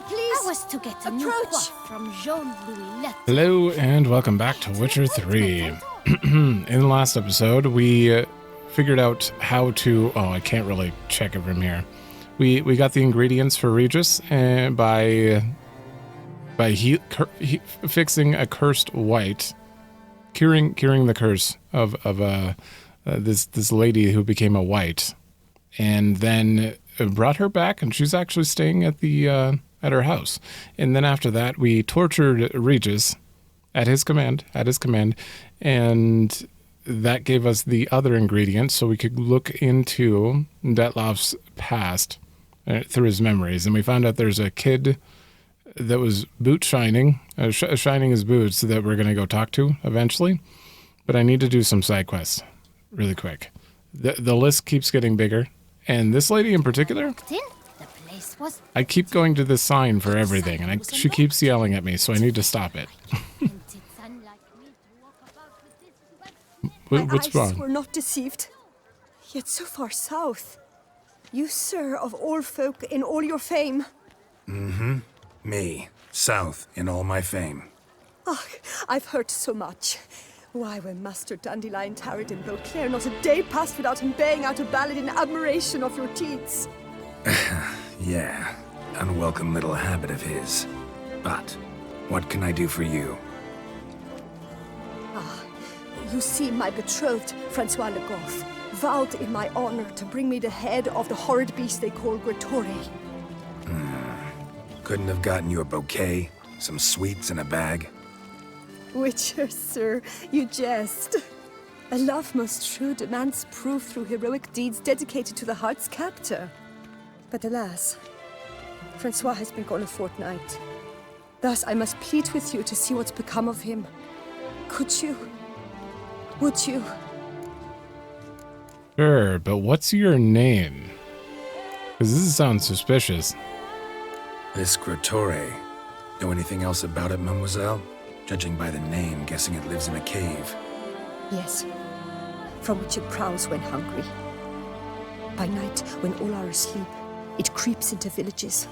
please. I was to get a new coif from Jean-Louis Let. Hello and welcome back to Witcher 3. In the last episode, we figured out how to... Oh, I can't really check it from here. We got the ingredients for Regis by fixing a cursed wight, curing the curse of this lady who became a wight, and then brought her back, and she's actually staying at at her house. And then after that, we tortured Regis at his command, and that gave us the other ingredients so we could look into Detlof's past through his memories. And we found out there's a kid that was shining his boots that we're going to go talk to eventually. But I need to do some side quests really quick. The list keeps getting bigger. And this lady in particular, I keep going to this sign for everything, and she keeps yelling at me, so I need to stop it. What's wrong? My eyes were not deceived, yet so far south. You, sir, of all folk in all your fame. Mm-hmm. Me, south in all my fame. Ah, I've heard so much. Why, when Master Dandelion tarried in Beauclair, not a day passed without him baying out a ballad in admiration of your deeds. Yeah, unwelcome little habit of his. But, what can I do for you? You see, my betrothed, Francois Le Goff, vowed in my honor to bring me the head of the horrid beast they call Gretore. Couldn't have gotten you a bouquet, some sweets in a bag? Witcher, sir, you jest. A love most true demands proof through heroic deeds dedicated to the heart's captor. But alas, Francois has been gone a fortnight. Thus I must plead with you to see what's become of him. Could you? Would you? Sure, but what's your name? Because this sounds suspicious. This Gretore. Know anything else about it, mademoiselle? Judging by the name, guessing it lives in a cave. Yes, from which it prowls when hungry. By night, when all are asleep, it creeps into villages.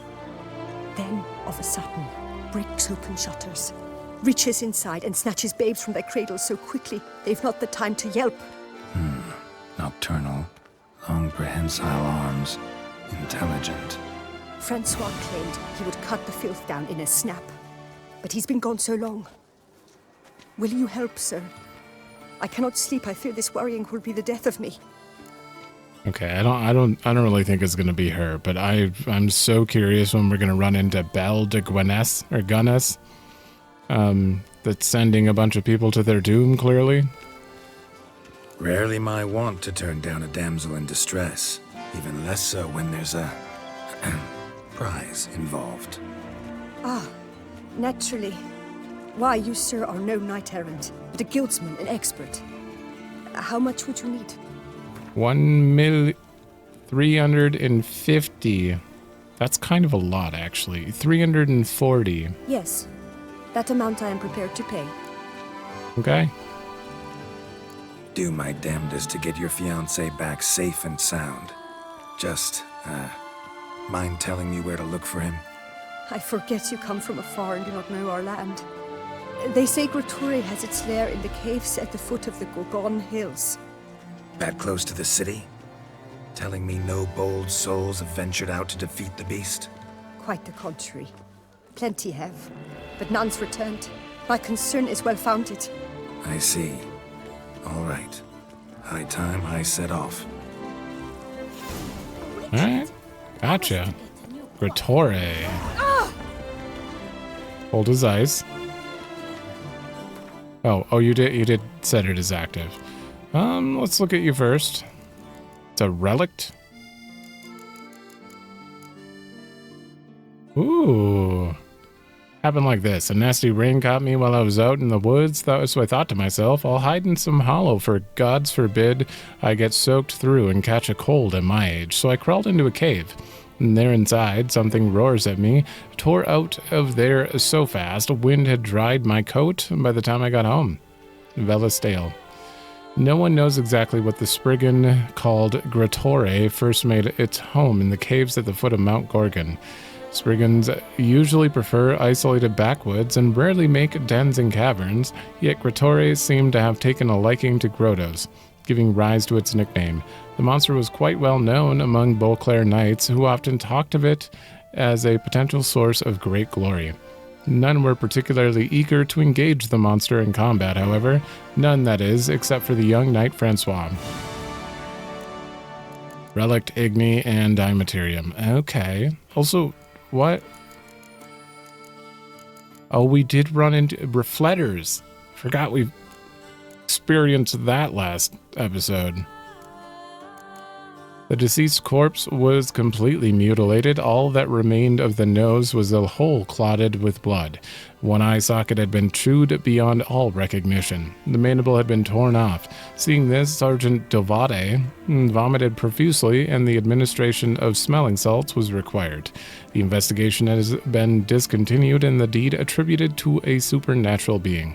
Then, of a sudden, breaks open shutters, reaches inside and snatches babes from their cradles so quickly they've not the time to yelp. Nocturnal, long prehensile arms, intelligent. Francois claimed he would cut the filth down in a snap, but he's been gone so long. Will you help, sir? I cannot sleep. I fear this worrying will be the death of me. Okay, I don't really think it's gonna be her, but I'm so curious when we're gonna run into Belle de Guenesse or Gunnes. That's sending a bunch of people to their doom, clearly. Rarely my wont to turn down a damsel in distress, even less so when there's a prize involved. Ah, naturally. Why, you, sir, are no knight-errant, but a guildsman, an expert. How much would you need? 1,350,000. That's kind of a lot, actually. 340. Yes, that amount I am prepared to pay. Okay. Do my damnedest to get your fiancé back safe and sound. Just, mind telling me where to look for him? I forget you come from afar and do not know our land. They say Gretore has its lair in the caves at the foot of the Gorgon Hills. That close to the city? Telling me no bold souls have ventured out to defeat the beast? Quite the contrary. Plenty have, but none's returned. My concern is well-founded. I see. All right. High time I set off. Alright. Gotcha. Gretore. Hold his eyes. Oh, you did set it as active. Let's look at you first. It's a relict. Ooh. Happened like this. A nasty rain caught me while I was out in the woods, so I thought to myself, I'll hide in some hollow, for gods forbid I get soaked through and catch a cold at my age. So I crawled into a cave. And there inside, something roars at me, tore out of there so fast, wind had dried my coat by the time I got home. Velistale. No one knows exactly what the spriggan called Gretore first made its home in the caves at the foot of Mount Gorgon. Spriggans usually prefer isolated backwoods and rarely make dens in caverns, yet Gratore seemed to have taken a liking to grottos, giving rise to its nickname. The monster was quite well known among Beauclair knights, who often talked of it as a potential source of great glory. None were particularly eager to engage the monster in combat, however. None, that is, except for the young knight Francois. Relict, Igni, and Dimaterium. Okay. Also, what? Oh, we did run into reflectors. Forgot we experienced that last episode. The deceased corpse was completely mutilated. All that remained of the nose was a hole clotted with blood. One eye socket had been chewed beyond all recognition. The mandible had been torn off. Seeing this, Sergeant Delvade vomited profusely, and the administration of smelling salts was required. The investigation has been discontinued and the deed attributed to a supernatural being.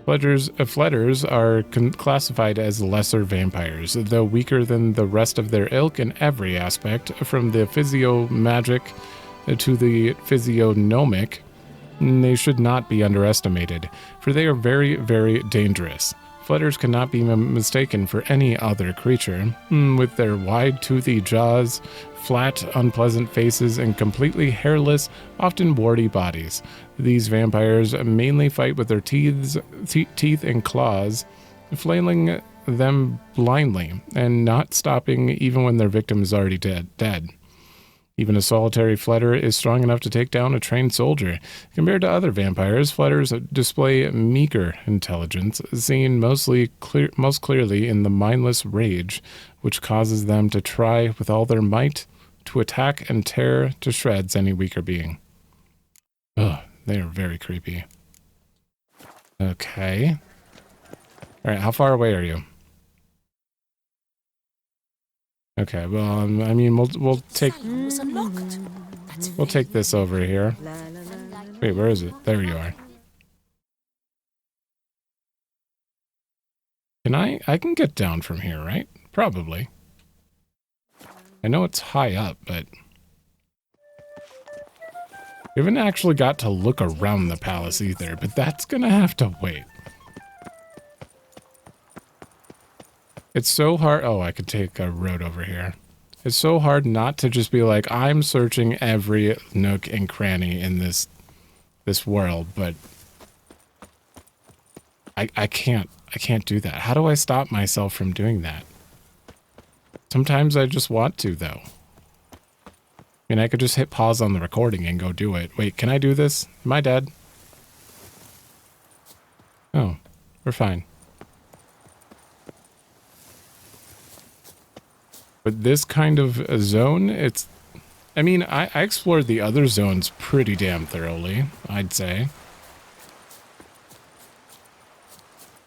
Fletters are classified as lesser vampires, though weaker than the rest of their ilk in every aspect, from the physio-magic to the physiognomic. They should not be underestimated, for they are very, very dangerous. Fletters cannot be mistaken for any other creature, with their wide, toothy jaws, flat, unpleasant faces, and completely hairless, often warty bodies. These vampires mainly fight with their teeth and claws, flailing them blindly, and not stopping even when their victim is already dead. Even a solitary fletter is strong enough to take down a trained soldier. Compared to other vampires, fletters display meager intelligence, seen most clearly in the mindless rage, which causes them to try with all their might to attack and tear to shreds any weaker being. Ugh, they are very creepy. Okay. Alright, how far away are you? Okay, well, I mean, we'll take this over here. Wait, where is it? There you are. I can get down from here, right? Probably. I know it's high up, but we haven't actually got to look around the palace either, but that's gonna have to wait. It's so hard. Oh, I could take a road over here. It's so hard not to just be like, I'm searching every nook and cranny in this world, but I can't do that. How do I stop myself from doing that? Sometimes I just want to, though. I mean, I could just hit pause on the recording and go do it. Wait, can I do this? Am I dead? Oh, we're fine. But this kind of a zone, it's... I mean, I explored the other zones pretty damn thoroughly, I'd say.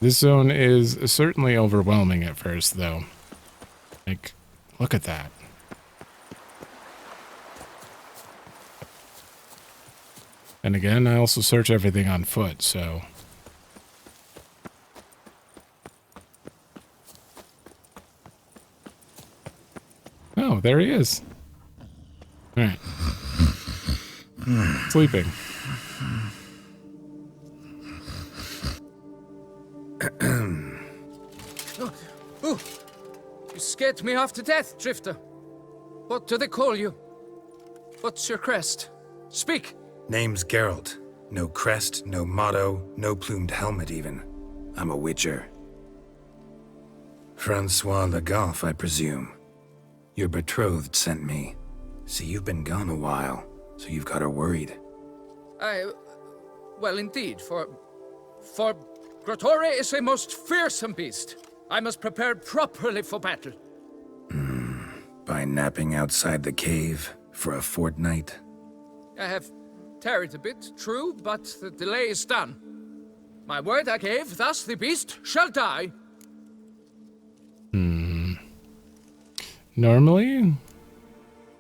This zone is certainly overwhelming at first, though. Like, look at that. And again, I also search everything on foot, so... Oh, there he is. All right. Sleeping. Oh, you scared me half to death, Drifter. What do they call you? What's your crest? Speak. Name's Geralt. No crest, no motto, no plumed helmet even. I'm a witcher. Francois Le Goff, I presume. Your betrothed sent me. See, you've been gone a while, so you've got her worried. Well, indeed, for Gratore is a most fearsome beast. I must prepare properly for battle. By napping outside the cave for a fortnight? I have tarried a bit, true, but the delay is done. My word I gave, thus the beast shall die. Normally?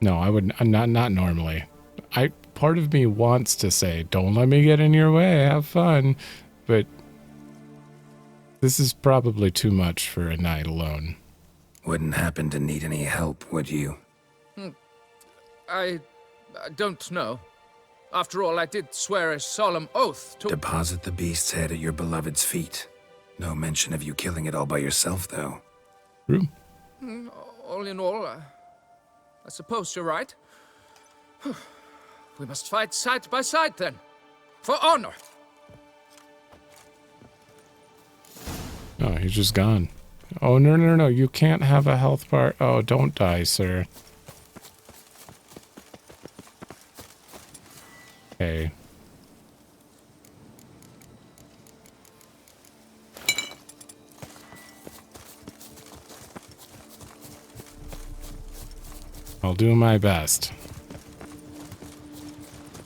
No, I would not normally. Part of me wants to say, don't let me get in your way, have fun. But this is probably too much for a night alone. Wouldn't happen to need any help, would you? I don't know. After all, I did swear a solemn oath to... Deposit the beast's head at your beloved's feet. No mention of you killing it all by yourself, though. True. All in all, I suppose you're right. We must fight side by side, then. For honor. Oh, he's just gone. Oh, no. You can't have a health bar. Oh, don't die, sir. Okay. I'll do my best.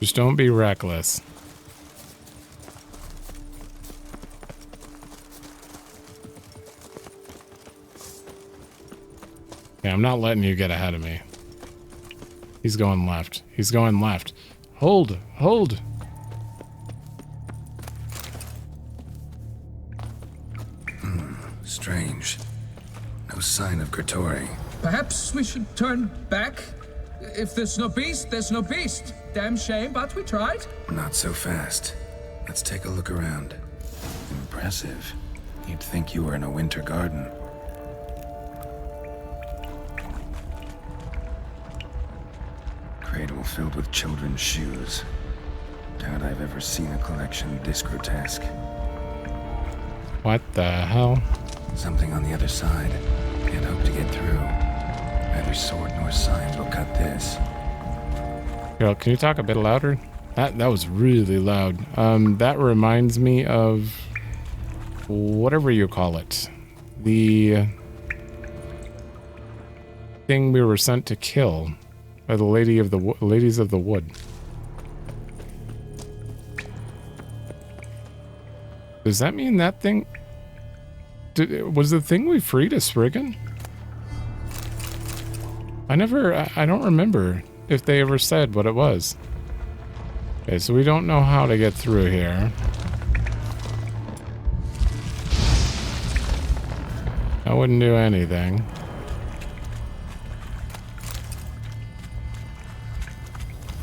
Just don't be reckless. Yeah, I'm not letting you get ahead of me. He's going left. He's going left. Hold! Hold! Strange. No sign of Gertori. Perhaps we should turn back? If there's no beast, there's no beast. Damn shame, but we tried. Not so fast. Let's take a look around. Impressive. You'd think you were in a winter garden. Cradle filled with children's shoes. Doubt I've ever seen a collection this grotesque. What the hell? Something on the other side. Can't hope to get through. Neither sword nor signs will cut this. Girl, can you talk a bit louder? That was really loud. That reminds me of whatever you call it. The thing we were sent to kill by the ladies of the wood. Does that mean that thing was the thing we freed a Spriggan? I don't remember if they ever said what it was. Okay, so we don't know how to get through here. I wouldn't do anything.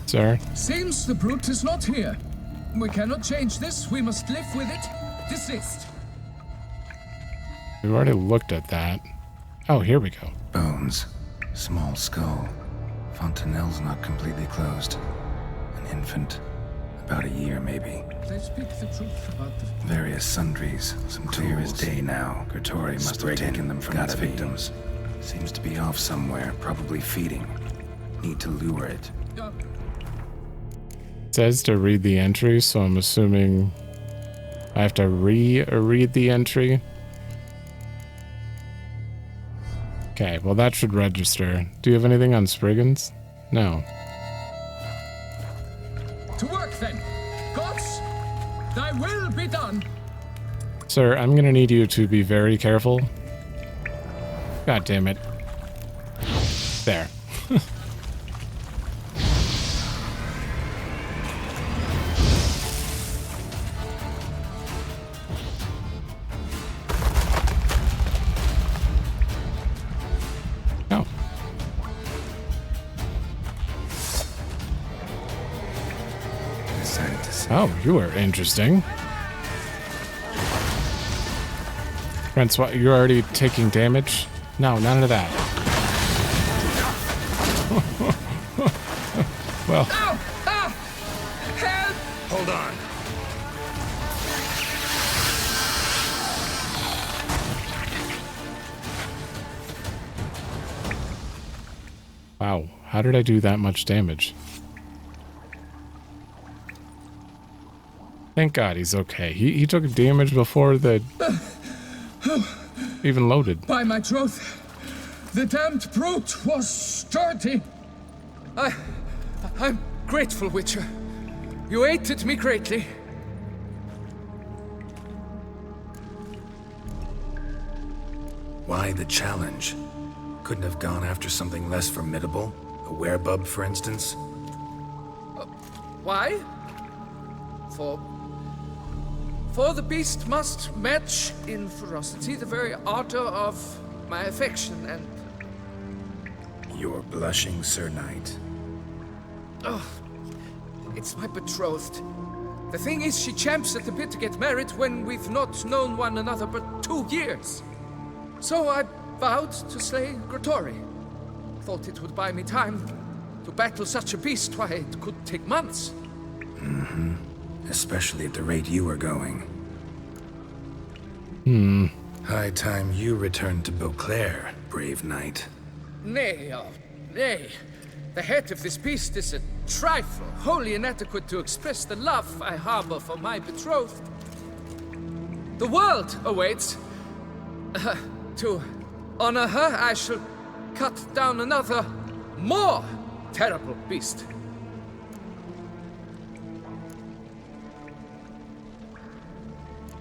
Sir? Seems the brute is not here. We cannot change this. We must live with it. Desist. We've already looked at that. Oh, here we go. Bones. Small skull. Fontanelle's not completely closed. An infant. About a year, maybe. They speak the truth about the... Various sundries. Some clear as day now. Gertori must have taken them from its victims. Seems to be off somewhere, probably feeding. Need to lure it. It says to read the entry, so I'm assuming I have to read the entry. Okay, well that should register. Do you have anything on Spriggans? No. To work then. Gods, thy will be done. Sir, I'm gonna need you to be very careful. God damn it. There. Oh, you are interesting. Francois, you're already taking damage? No, none of that. Well. Ow! Ah! Help! Hold on. Wow, how did I do that much damage? Thank God he's okay. He took damage before the even loaded. By my troth, the damned brute was sturdy. I'm grateful, Witcher. You aided me greatly. Why the challenge? Couldn't have gone after something less formidable? A werebub, for instance? Why? For the beast must match in ferocity the very ardor of my affection, and... You're blushing, Sir Knight. Oh, it's my betrothed. The thing is, she champs at the bit to get married when we've not known one another but 2 years. So I vowed to slay Grottori. Thought it would buy me time. To battle such a beast, why, it could take months. Mm-hmm. Especially at the rate you were going. High time you returned to Beauclair, brave knight. Nay, oh, nay. The head of this beast is a trifle, wholly inadequate to express the love I harbor for my betrothed. The world awaits. To honor her, I shall cut down another, more terrible beast.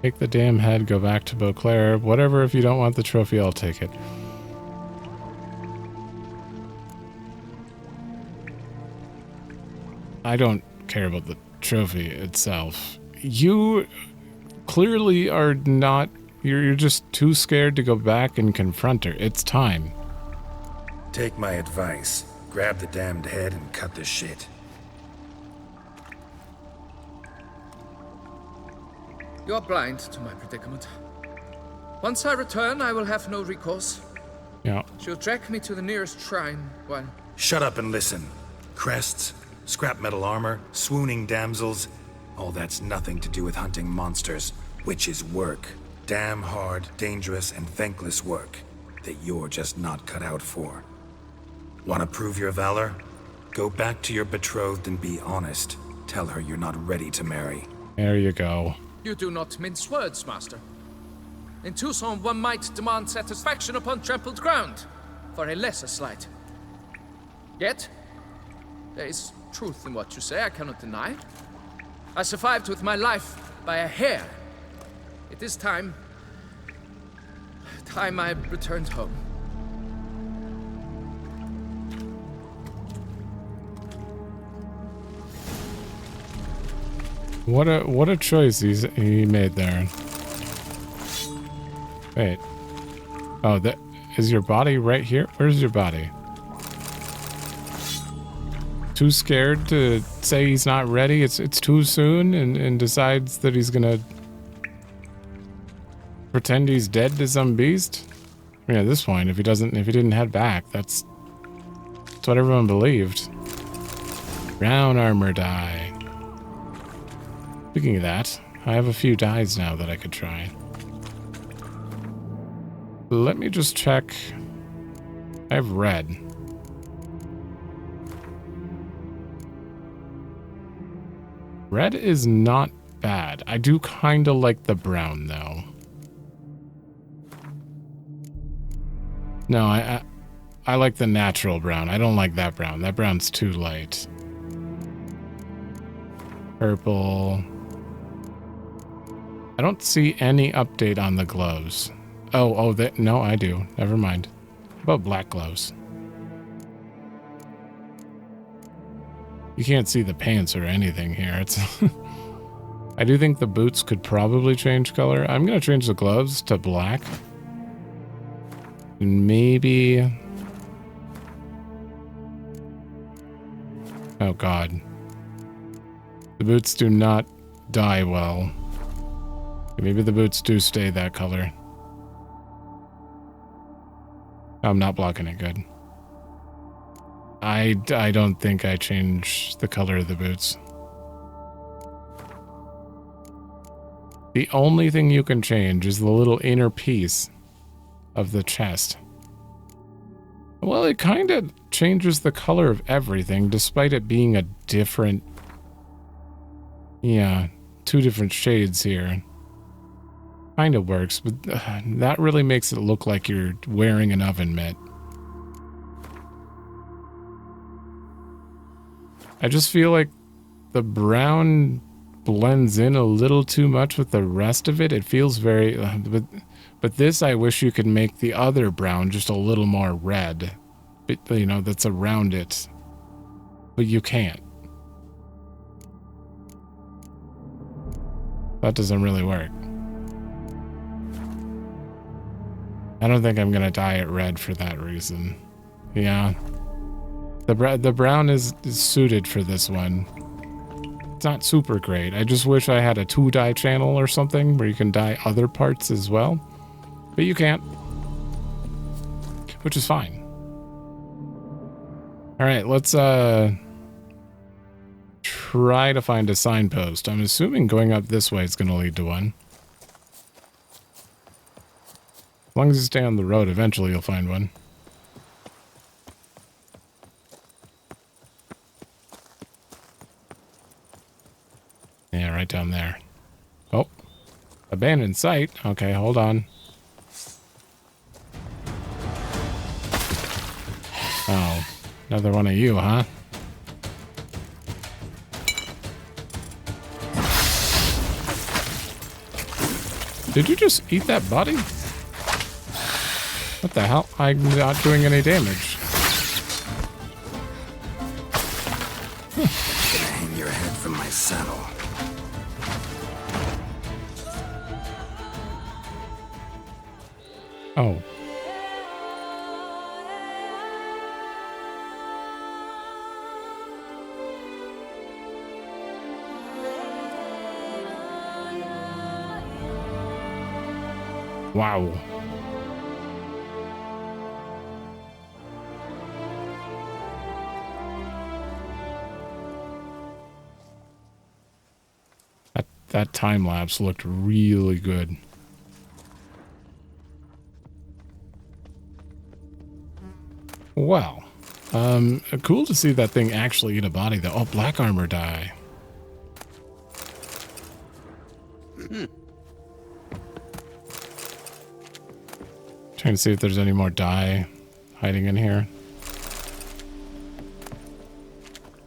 Take the damn head, go back to Beauclair. Whatever, if you don't want the trophy, I'll take it. I don't care about the trophy itself. You clearly are not... You're just too scared to go back and confront her. It's time. Take my advice. Grab the damned head and cut the shit. You're blind to my predicament. Once I return, I will have no recourse. Yeah. She'll track me to the nearest shrine while... Shut up and listen. Crests, scrap metal armor, swooning damsels. All that's nothing to do with hunting monsters, which is work. Damn hard, dangerous, and thankless work that you're just not cut out for. Want to prove your valor? Go back to your betrothed and be honest. Tell her you're not ready to marry. There you go. You do not mince words, master. In Toussaint, one might demand satisfaction upon trampled ground for a lesser slight. Yet, there is truth in what you say, I cannot deny. I survived with my life by a hair. It is time I returned home. What a choice he made there. Wait. Oh, that is your body right here? Where's your body? Too scared to say he's not ready? It's too soon and decides that he's gonna pretend he's dead to some beast? I mean, at this point, if he didn't head back, that's what everyone believed. Brown armor die. Speaking of that, I have a few dyes now that I could try. Let me just check. I have red. Red is not bad. I do kind of like the brown, though. No, I like the natural brown. I don't like that brown. That brown's too light. Purple. I don't see any update on the gloves. Oh, no, I do. Never mind. How about black gloves? You can't see the pants or anything here. It's I do think the boots could probably change color. I'm gonna change the gloves to black. And maybe... Oh god. The boots do not dye well. Maybe the boots do stay that color. I'm not blocking it good. I don't think I changed the color of the boots. The only thing you can change is the little inner piece of the chest. Well, it kind of changes the color of everything, despite it being a different... Yeah, 2 different shades here. Kind of works, but that really makes it look like you're wearing an oven mitt. I just feel like the brown blends in a little too much with the rest of it. It feels very... But this, I wish you could make the other brown just a little more red. But, you know, that's around it. But you can't. That doesn't really work. I don't think I'm gonna dye it red for that reason. Yeah. The brown is suited for this one. It's not super great. I just wish I had a 2-dye channel or something where you can dye other parts as well. But you can't. Which is fine. Alright, let's try to find a signpost. I'm assuming going up this way is going to lead to one. As long as you stay on the road, eventually you'll find one. Yeah, right down there. Oh. Abandoned site? Okay, hold on. Oh. Another one of you, huh? Did you just eat that body? What the hell? I'm not doing any damage. Gonna hang your head from my saddle. Oh. Wow. That time lapse looked really good. Well, cool to see that thing actually eat a body though. Oh, black armor dye. Trying to see if there's any more dye hiding in here.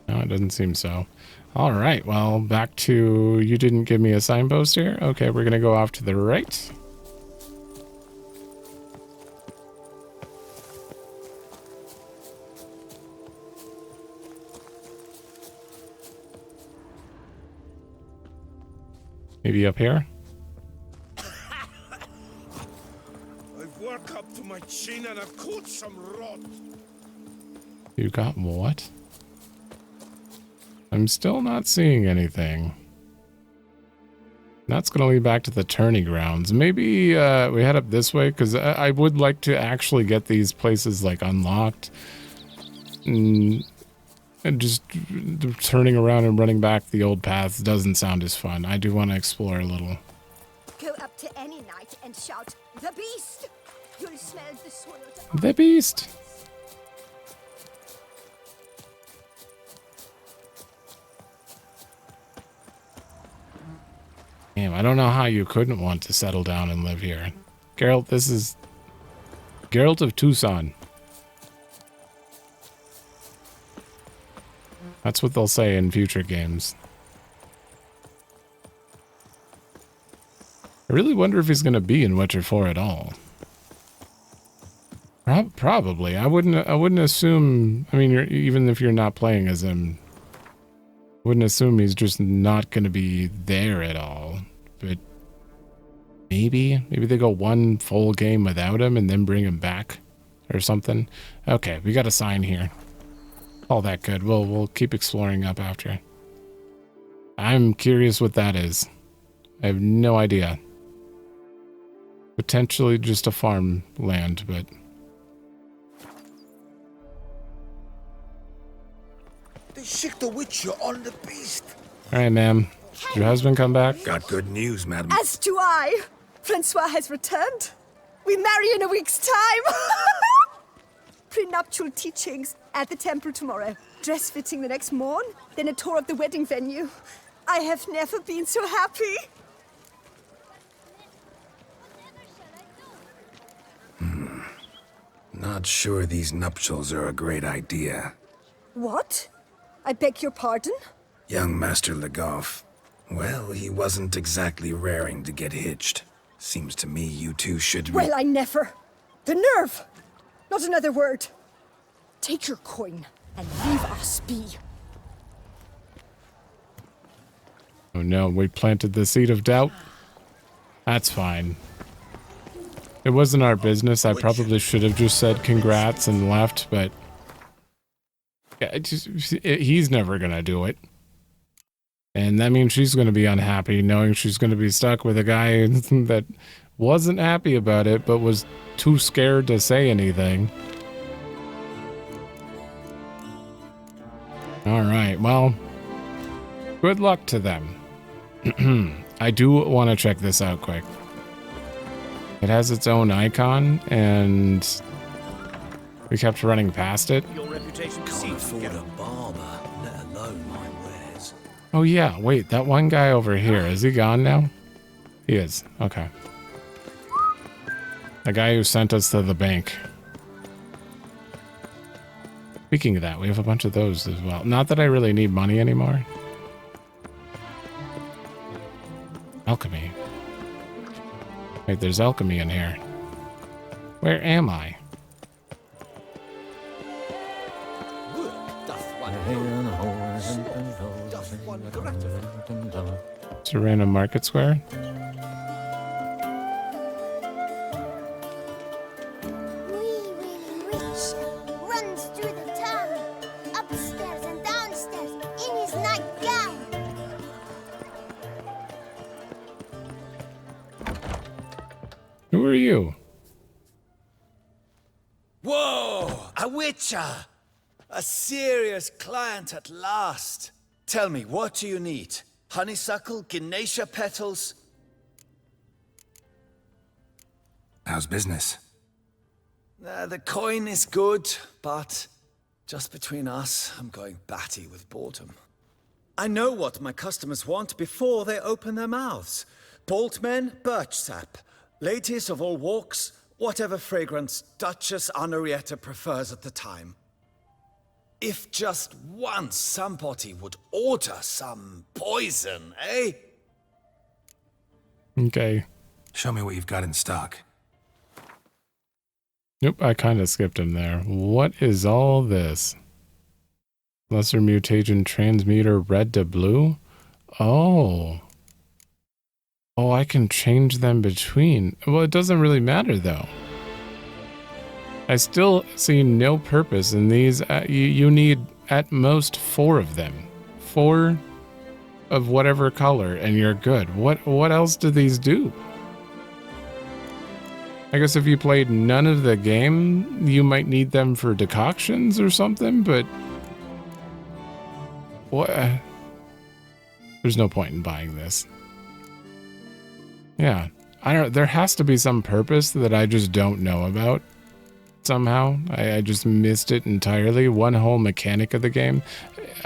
No, it doesn't seem so. All right, well, back to... You didn't give me a signpost here? Okay, we're going to go off to the right. Maybe up here? I've worked up to my chin and I've caught some rot. You got what? I'm still not seeing anything. That's going to lead back to the tourney grounds. Maybe we head up this way, because I would like to actually get these places, like, unlocked. And just turning around and running back the old paths doesn't sound as fun. I do want to explore a little. Go up to any knight and shout, "The beast!" You'll smell the sword. The beast! Damn, I don't know how you couldn't want to settle down and live here. Geralt, this is... Geralt of Toussaint. That's what they'll say in future games. I really wonder if he's going to be in Witcher 4 at all. Probably. I wouldn't assume... I mean, even if you're not playing as him... Wouldn't assume he's just not going to be there at all. But maybe they go one full game without him and then bring him back or something. Okay, we got a sign here. All that good. We'll keep exploring up after. I'm curious what that is. I have no idea. Potentially just a farmland, but... They sick the witcher on the beast. Alright, ma'am. Did your husband come back? Got good news, madam. As do I. Francois has returned. We marry in a week's time. Prenuptial teachings at the temple tomorrow. Dress fitting the next morn. Then a tour of the wedding venue. I have never been so happy. Not sure these nuptials are a great idea. What? I beg your pardon? Young Master Legoff. Well, he wasn't exactly raring to get hitched. Seems to me you two should... Well, I never. The nerve! Not another word. Take your coin and leave us be. Oh no, we planted the seed of doubt. That's fine. It wasn't our business. I probably should have just said congrats and left, but... Yeah, he's never going to do it. And that means she's going to be unhappy knowing she's going to be stuck with a guy that wasn't happy about it, but was too scared to say anything. All right, well, good luck to them. I do want to check this out quick. It has its own icon, and we kept running past it. Your reputation can't afford a barber, let alone my wares. Oh yeah, wait, that one guy over here, is he gone now? He is, okay. The guy who sent us to the bank. Speaking of that, we have a bunch of those as well. Not that I really need money anymore. Alchemy. Wait, there's alchemy in here. Where am I? It's a random market square. Runs through the town, upstairs and downstairs, in his nightgown. Who are you? Whoa! A witcher! A serious client at last. Tell me, what do you need? Honeysuckle, Ganesha petals? How's business? The coin is good, but just between us, I'm going batty with boredom. I know what my customers want before they open their mouths. Boltmen, birch sap. Ladies of all walks, whatever fragrance Duchess Honoretta prefers at the time. If just once somebody would order some poison, eh? Okay. Show me what you've got in stock. Nope, I kind of skipped him there. What is all this? Lesser mutation transmuter red to blue? Oh. Oh, I can change them between. Well, it doesn't really matter though. I still see no purpose in these. You need at most 4 of them. 4 of whatever color and you're good. What else do these do? I guess if you played none of the game, you might need them for decoctions or something, but what? There's no point in buying this. Yeah, I don't. There has to be some purpose that I just don't know about. Somehow, I just missed it entirely. One whole mechanic of the game.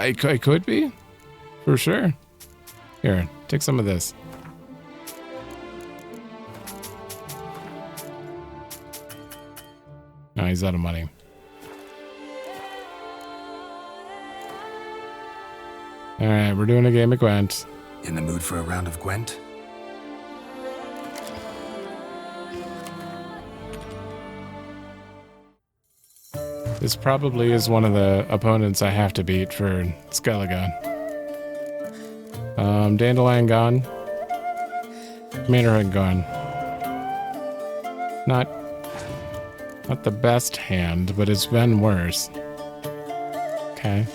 I could be, for sure. Here, take some of this. No, he's out of money. All right, we're doing a game of Gwent. In the mood for a round of Gwent? This probably is one of the opponents I have to beat for Skellige. Dandelion gone. Commanderhood gone. Not the best hand, but it's been worse. Okay.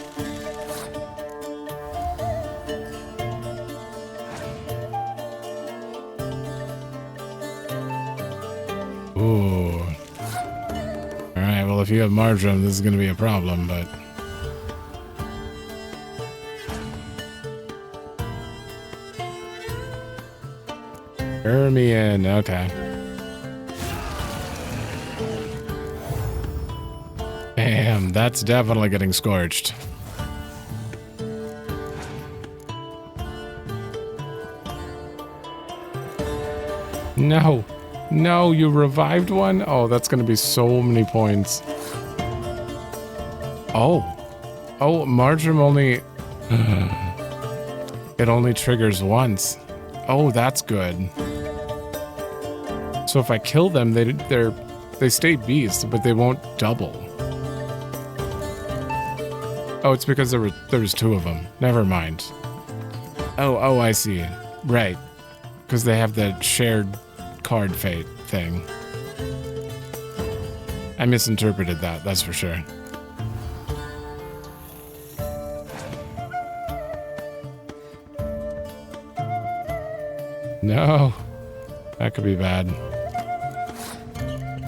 Ooh. Alright, well if you have Marjoram, this is going to be a problem, but... Ermion, okay. Damn, that's definitely getting scorched. No. No, you revived one? Oh, that's going to be so many points. Oh. Oh, Marjoram only... it only triggers once. Oh, that's good. So if I kill them, they stay beasts, but they won't double. Oh, it's because there was 2 of them. Never mind. Oh, I see. Right. Because they have the shared card fate thing. I misinterpreted that, that's for sure. No. That could be bad.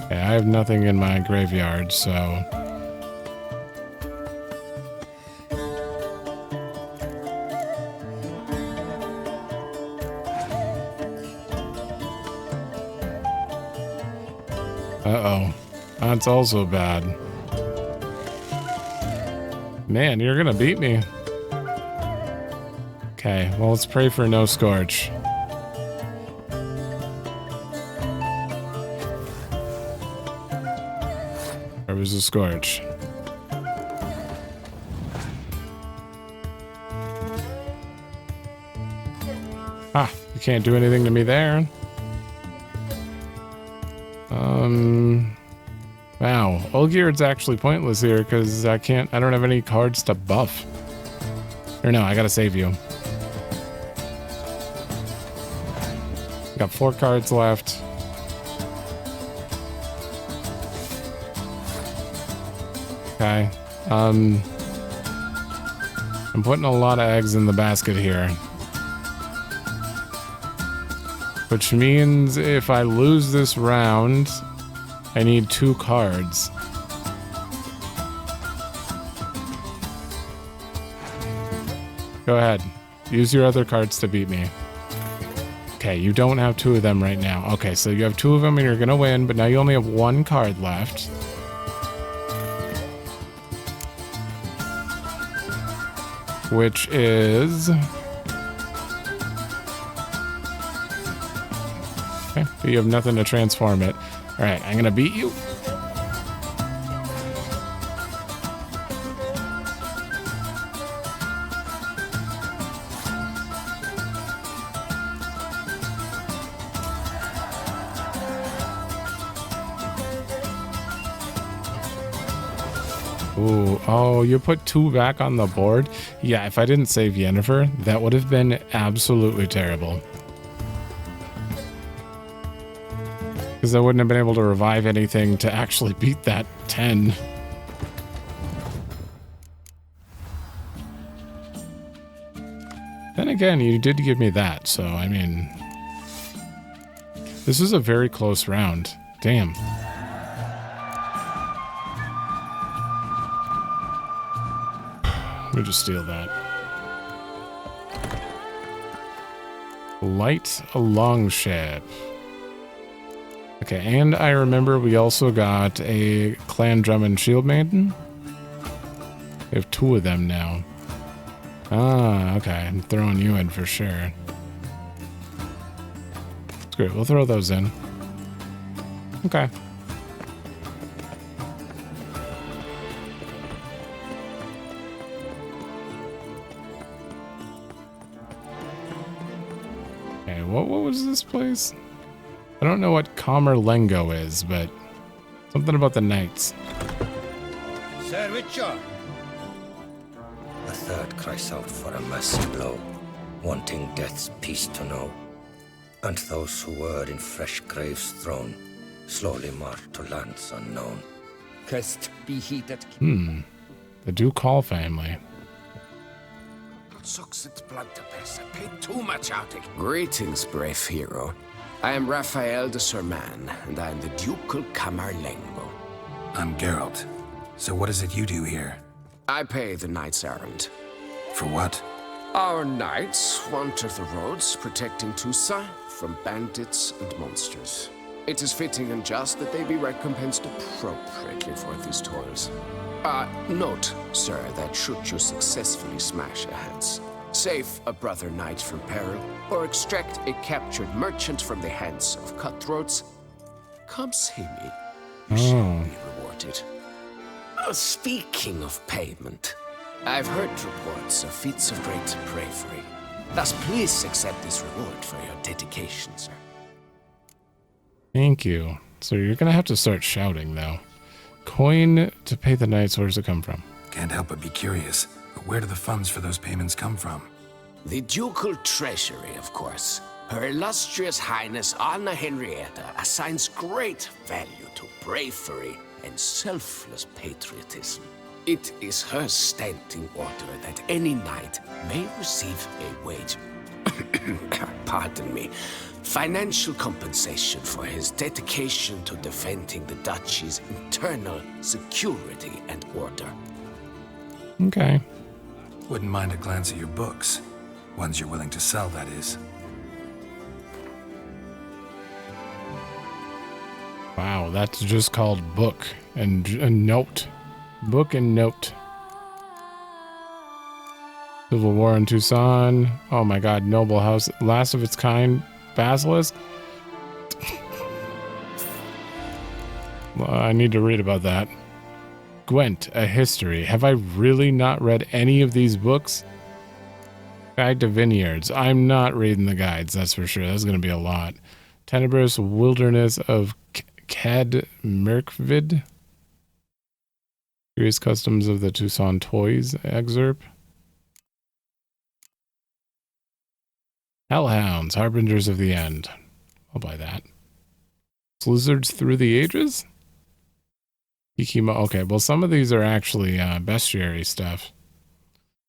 Okay, I have nothing in my graveyard, so... Uh-oh. That's also bad. Man, you're gonna beat me. Okay, well, let's pray for no scorch. There was a scorch. Ah, you can't do anything to me there. Wow. Olgierd's actually pointless here because I don't have any cards to buff. Or no, I gotta save you. Got 4 cards left. Okay. I'm putting a lot of eggs in the basket here. Which means if I lose this round, I need 2 cards. Go ahead. Use your other cards to beat me. Okay, you don't have 2 of them right now. Okay, so you have 2 of them and you're gonna win, but now you only have 1 card left. Which is... Okay, but you have nothing to transform it. Alright, I'm gonna beat you. Ooh, oh, you put 2 back on the board? Yeah, if I didn't save Yennefer, that would have been absolutely terrible. Because I wouldn't have been able to revive anything to actually beat that 10. Then again, you did give me that, so I mean... This is a very close round. Damn. Let me just steal that. Light a longship. Okay, and I remember we also got a Clan Drum and Shield Maiden. We have 2 of them now. Ah, okay. I'm throwing you in for sure. Screw it, we'll throw those in. Okay. Okay, what was this place? I don't know what Camerlengo is, but something about the knights. Sir Witcher! A third cries out for a mercy blow, wanting death's peace to know. And those who were in fresh graves thrown, slowly march to lands unknown. Cursed be he that... The Ducal family. Sucks its blood to piss. I paid too much out of it. Greetings, brave hero. I am Raphael de Serman, and I am the Ducal Camerlengo. I'm Geralt. So what is it you do here? I pay the knight's errand. For what? Our knights wander the roads, protecting Toussaint from bandits and monsters. It is fitting and just that they be recompensed appropriately for these toils. Note, sir, that should you successfully smash a heads, save a brother knight from peril, or extract a captured merchant from the hands of cutthroats, come see me. You shall be rewarded. Speaking of payment, I've heard reports of feats of great bravery. Thus, please accept this reward for your dedication, sir. Thank you. So you're gonna have to start shouting, though. Coin to pay the knights, where does it come from? Can't help but be curious. But where do the funds for those payments come from? The ducal treasury, of course. Her illustrious highness Anna Henrietta assigns great value to bravery and selfless patriotism. It is her standing order that any knight may receive a wager. pardon me, financial compensation for his dedication to defending the duchy's internal security and order. Okay. Wouldn't mind a glance at your books. Ones you're willing to sell, that is. Wow, that's just called book and note. Book and note. Civil War in Toussaint. Oh my god, Noble House. Last of its kind. Basilisk. Well, I need to read about that. Gwent, a history. Have I really not read any of these books? Guide to Vineyards. I'm not reading the guides, that's for sure. That's going to be a lot. Tenebrous Wilderness of Cad Merkvid. Curious Customs of the Toussaint Toys excerpt. Hellhounds, Harbingers of the End. I'll buy that. Blizzards Through the Ages? Ikima. Okay, well, some of these are actually bestiary stuff.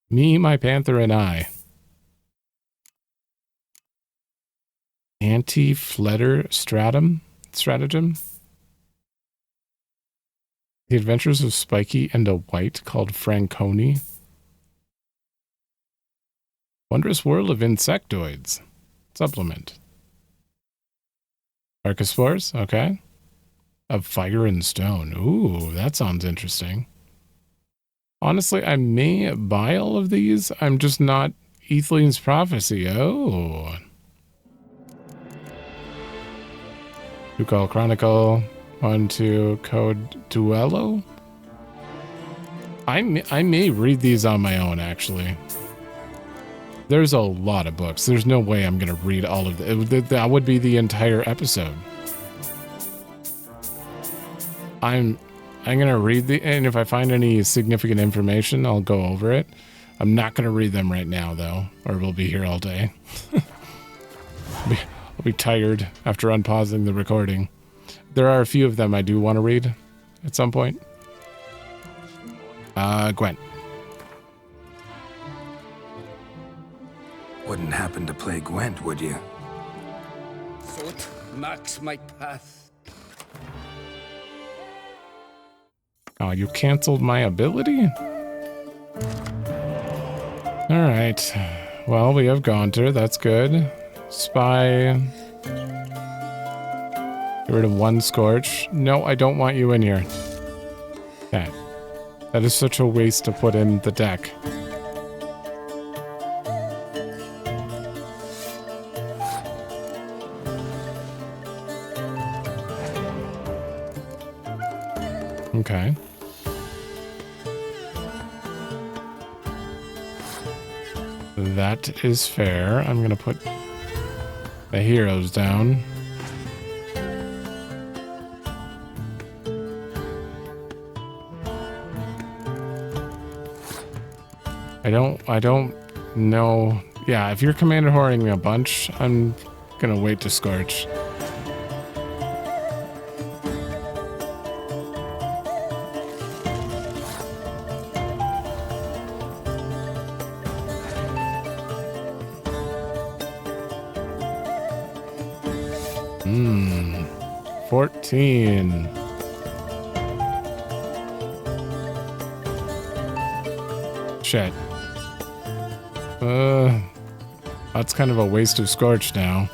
Me, My Panther, and I. Anti-Fletter Stratagem. The Adventures of Spiky and a White called Franconi. Wondrous World of Insectoids. Supplement. Archospores, okay. Of Fire and Stone. Ooh, that sounds interesting. Honestly, I may buy all of these. I'm just not Ethling's Prophecy. Oh. Ducal Chronicle. 1-2 Code Duello. I may read these on my own, actually. There's a lot of books. There's no way I'm going to read all of them. That would be the entire episode. I'm going to read and if I find any significant information, I'll go over it. I'm not going to read them right now, though, or we'll be here all day. I'll be tired after unpausing the recording. There are a few of them I do want to read at some point. Gwent. Wouldn't happen to play Gwent, would you? Foot marks my path. Oh, you canceled my ability? Alright. Well, we have Gaunter. That's good. Spy. Get rid of one Scorch. No, I don't want you in here. Okay. That is such a waste to put in the deck. Okay. That is fair. I'm gonna put the heroes down. I don't know. Yeah, if you're commander whoring me a bunch, I'm gonna wait to Scorch. Hmm. 14. Shit. That's kind of a waste of Scorch now.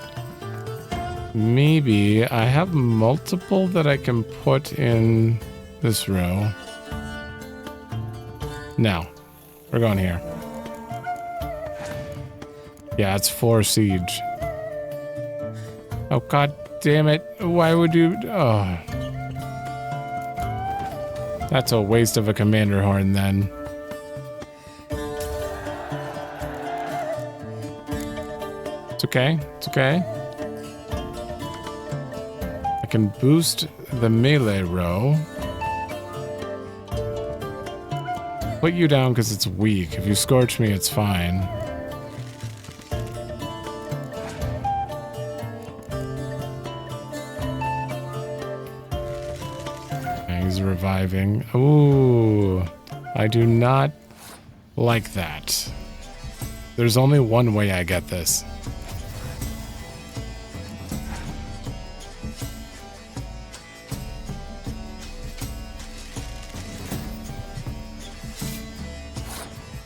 Maybe I have multiple that I can put in this row. No. We're going here. Yeah, it's 4 siege. Oh, god damn it. Why would you... Oh. That's a waste of a commander horn, then. It's okay. It's okay. I can boost the melee row. Put you down because it's weak. If you Scorch me, it's fine. He's reviving. Ooh, I do not like that. There's only one way I get this.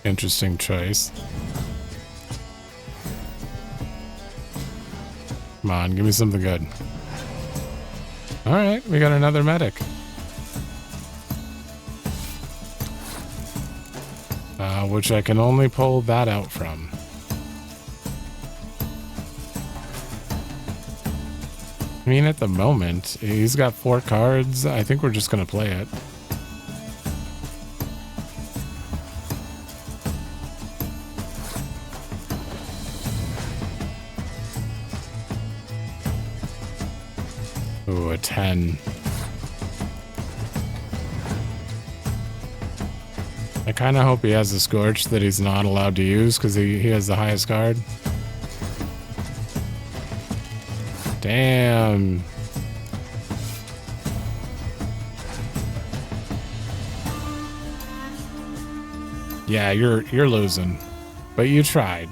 Interesting choice. Come on, give me something good. Alright, we got another medic. Which I can only pull that out from. I mean, at the moment, he's got 4 cards. I think we're just gonna play it. Ooh, a 10. I kind of hope he has a Scorch that he's not allowed to use because he has the highest card. Damn. Yeah, you're losing, but you tried.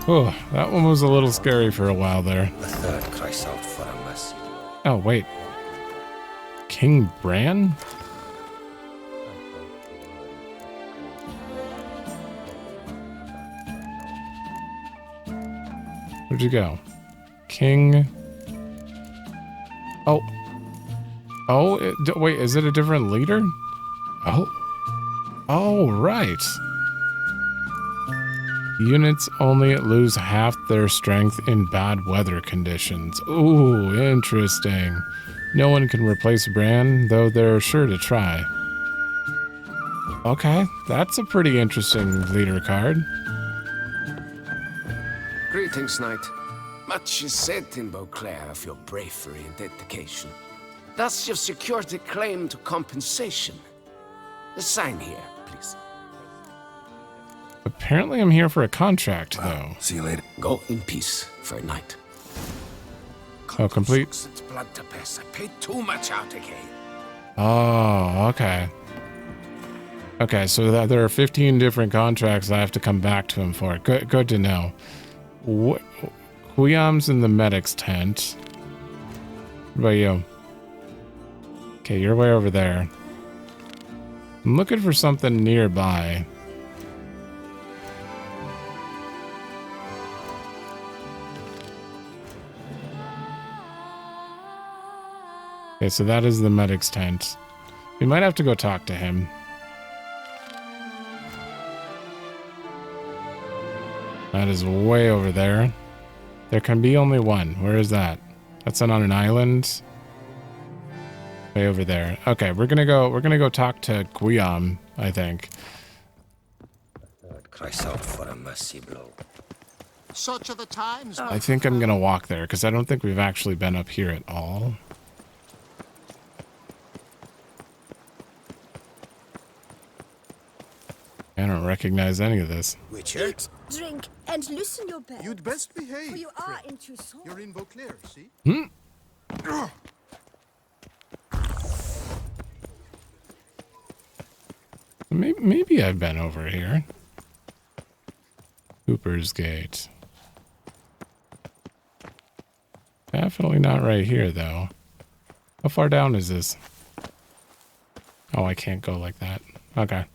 Oh, that one was a little scary for a while there. The third cries out for a mercy. Oh, wait. King Bran? Where'd you go? King... Oh. Oh, wait, is it a different leader? Oh. Oh, right. Units only lose half their strength in bad weather conditions. Ooh, interesting. No one can replace Bran, though they're sure to try. Okay, that's a pretty interesting leader card. Greetings, Knight. Much is said in Beauclair of your bravery and dedication. Thus, you've secured a claim to compensation. Sign here, please. Apparently I'm here for a contract, though. See you later. Go in peace, fair knight. Oh, complete. It's blood to pass. I paid too much out again. Oh, okay. Okay, so there are 15 different contracts I have to come back to him for. Good to know. Huyam's in the medic's tent. What about you? Okay, you're way over there. I'm looking for something nearby. Okay, so that is the medic's tent. We might have to go talk to him. That is way over there. There can be only one. Where is that? That's on an island. Way over there. Okay, we're gonna go talk to Guillaume, I think. Cries out for a mercy blow. Such are the times. I think I'm gonna walk there because I don't think we've actually been up here at all. I don't recognize any of this. Witcher? Eat, drink, and loosen your belt. You'd best behave. For you are in Toussaint. You're in Beauclair, see? Maybe I've been over here. Cooper's Gate. Definitely not right here, though. How far down is this? Oh, I can't go like that. Okay.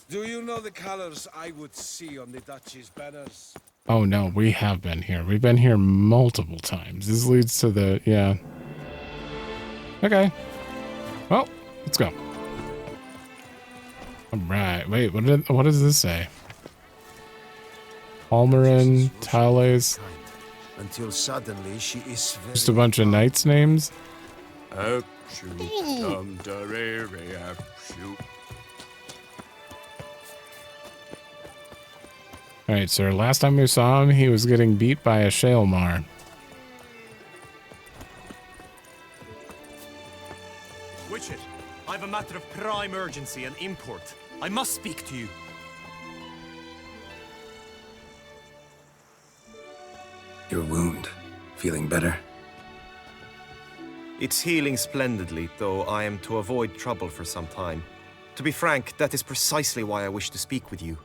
Do you know the colors I would see on the Duchy's banners? Oh no, we have been here. We've been here multiple times. This leads to the, yeah. Okay. Well, let's go. All right. Wait, what does this say? Palmerin, Tales. Until suddenly she is very Just a bunch of knights' names. Alright, sir. Last time we saw him, he was getting beat by a Shaelmar. Witches, I have a matter of prime urgency and import. I must speak to you. Your wound. Feeling better? It's healing splendidly, though I am to avoid trouble for some time. To be frank, that is precisely why I wish to speak with you.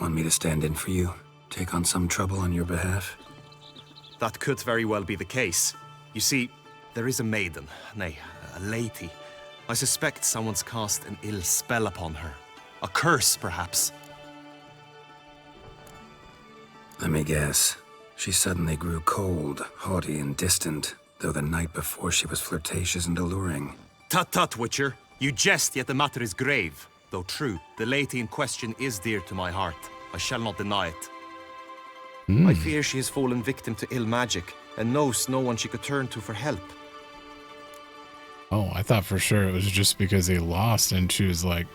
Want me to stand in for you? Take on some trouble on your behalf? That could very well be the case. You see, there is a maiden, nay, a lady. I suspect someone's cast an ill spell upon her. A curse, perhaps. Let me guess. She suddenly grew cold, haughty, and distant, though the night before she was flirtatious and alluring. Tut tut, Witcher. You jest, yet the matter is grave. Though true, the lady in question is dear to my heart. I shall not deny it. I fear she has fallen victim to ill magic, and knows no one she could turn to for help. Oh, I thought for sure it was just because he lost and she was like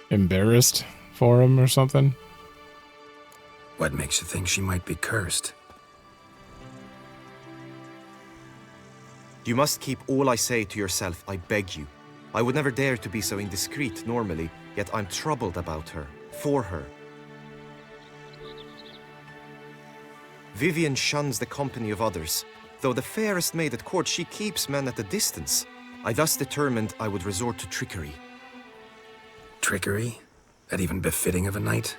embarrassed for him or something. What makes you think she might be cursed? You must keep all I say to yourself, I beg you. I would never dare to be so indiscreet normally, yet I'm troubled about her, for her. Vivienne shuns the company of others. Though the fairest maid at court, she keeps men at a distance. I thus determined I would resort to trickery. Trickery? That even befitting of a knight?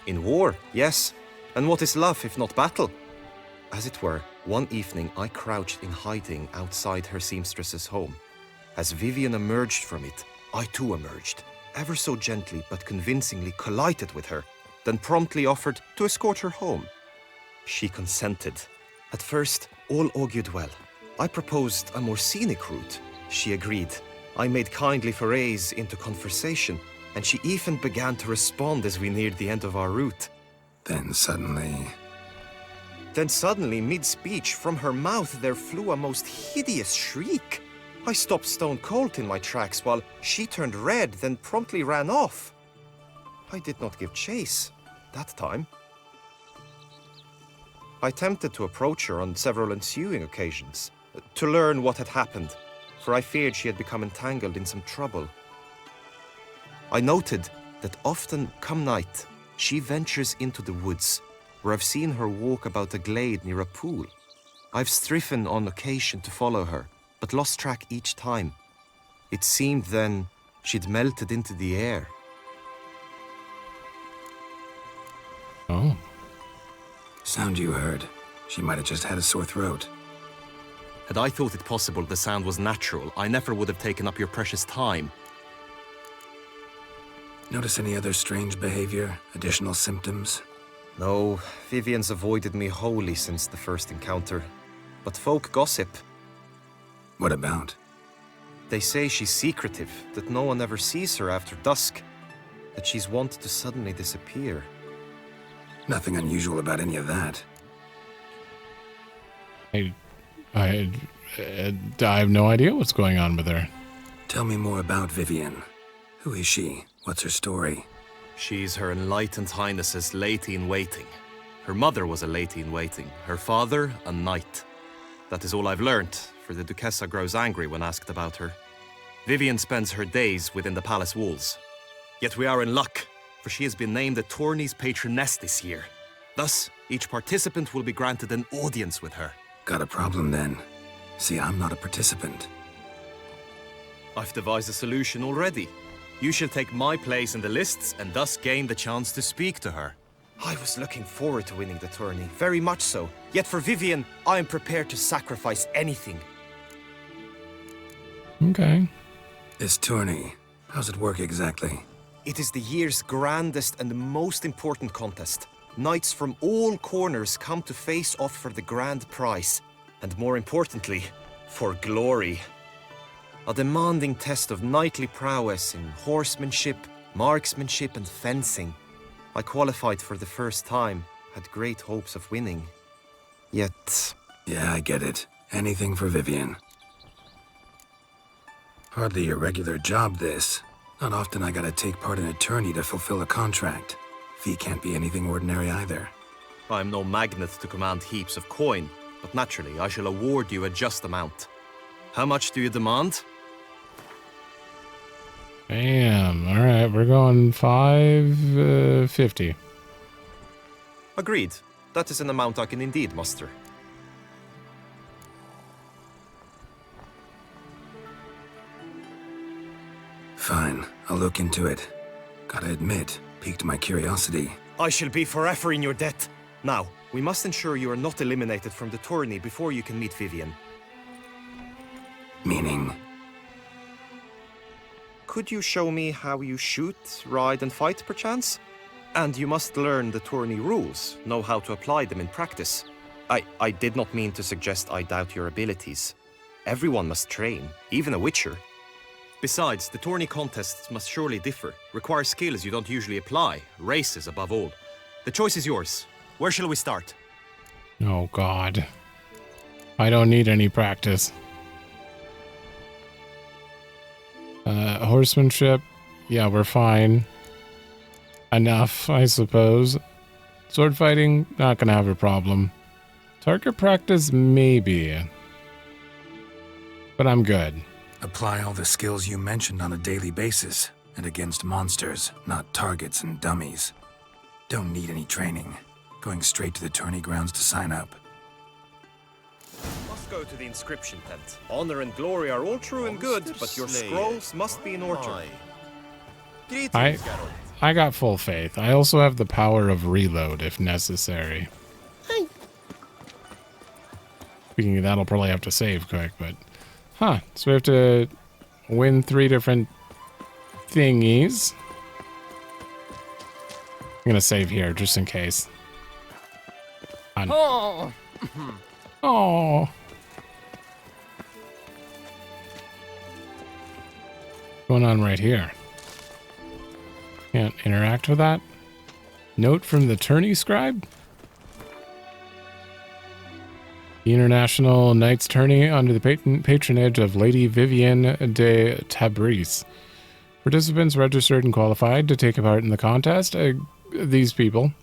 In war, yes. And what is love if not battle? As it were, one evening I crouched in hiding outside her seamstress's home. As Vivienne emerged from it, I too emerged, ever so gently but convincingly collided with her, then promptly offered to escort her home. She consented. At first, all augured well. I proposed a more scenic route. She agreed. I made kindly forays into conversation, and she even began to respond as we neared the end of our route. Then suddenly, mid-speech, from her mouth there flew a most hideous shriek. I stopped stone cold in my tracks while she turned red, then promptly ran off. I did not give chase that time. I attempted to approach her on several ensuing occasions, to learn what had happened, for I feared she had become entangled in some trouble. I noted that often, come night, she ventures into the woods, where I've seen her walk about a glade near a pool. I've striven on occasion to follow her, but lost track each time. It seemed then she'd melted into the air. Oh. Sound you heard. She might have just had a sore throat. Had I thought it possible the sound was natural, I never would have taken up your precious time. Notice any other strange behavior? Additional symptoms? No, Vivienne's avoided me wholly since the first encounter. But folk gossip. What about? They say she's secretive, that no one ever sees her after dusk, that she's wont to suddenly disappear. Nothing unusual about any of that. I have no idea what's going on with her. Tell me more about Vivienne. Who is she? What's her story? She's Her Enlightened Highness's lady-in-waiting. Her mother was a lady-in-waiting, her father a knight. That is all I've learnt, for the Duchessa grows angry when asked about her. Vivienne spends her days within the palace walls. Yet we are in luck, for she has been named the tourney's patroness this year. Thus, each participant will be granted an audience with her. Got a problem then. See, I'm not a participant. I've devised a solution already. You shall take my place in the lists and thus gain the chance to speak to her. I was looking forward to winning the tourney, very much so. Yet for Vivienne, I am prepared to sacrifice anything. Okay. This tourney, how's it work exactly? It is the year's grandest and most important contest. Knights from all corners come to face off for the grand prize. And more importantly, for glory. A demanding test of knightly prowess in horsemanship, marksmanship, and fencing. I qualified for the first time, had great hopes of winning. Yet... Yeah, I get it. Anything for Vivienne. Hardly your regular job, this. Not often I gotta take part in a tourney to fulfill a contract. Fee can't be anything ordinary either. I'm no magnet to command heaps of coin, but naturally I shall award you a just amount. How much do you demand? Bam. All right, we're going 550. Agreed. That is an amount I can indeed muster. Fine, I'll look into it. Gotta admit, piqued my curiosity. I shall be forever in your debt. Now, we must ensure you are not eliminated from the tourney before you can meet Vivian. Meaning? Could you show me how you shoot, ride, and fight, perchance? And you must learn the tourney rules, know how to apply them in practice. I did not mean to suggest I doubt your abilities. Everyone must train, even a witcher. Besides, the tourney contests must surely differ, require skills you don't usually apply, races above all. The choice is yours. Where shall we start? Oh, God. I don't need any practice. Horsemanship. Yeah, we're fine. Enough, I suppose. Sword fighting, not gonna have a problem. Target practice, maybe. But I'm good. Apply all the skills you mentioned on a daily basis, and against monsters, not targets and dummies. Don't need any training. Going straight to the tourney grounds to sign up. Must go to the inscription tent. Honor and glory are all true and good, but your scrolls must be in order. I got full faith. I also have the power of reload if necessary. Speaking of that, I'll probably have to save quick, but... Huh, so we have to win 3 different thingies. I'm gonna save here, just in case. Oh! Oh. What's going on right here? Can't interact with that. Note from the tourney scribe? The International Knights Tourney under the patronage of Lady Vivienne de Tabriz. Participants registered and qualified to take part in the contest. These people.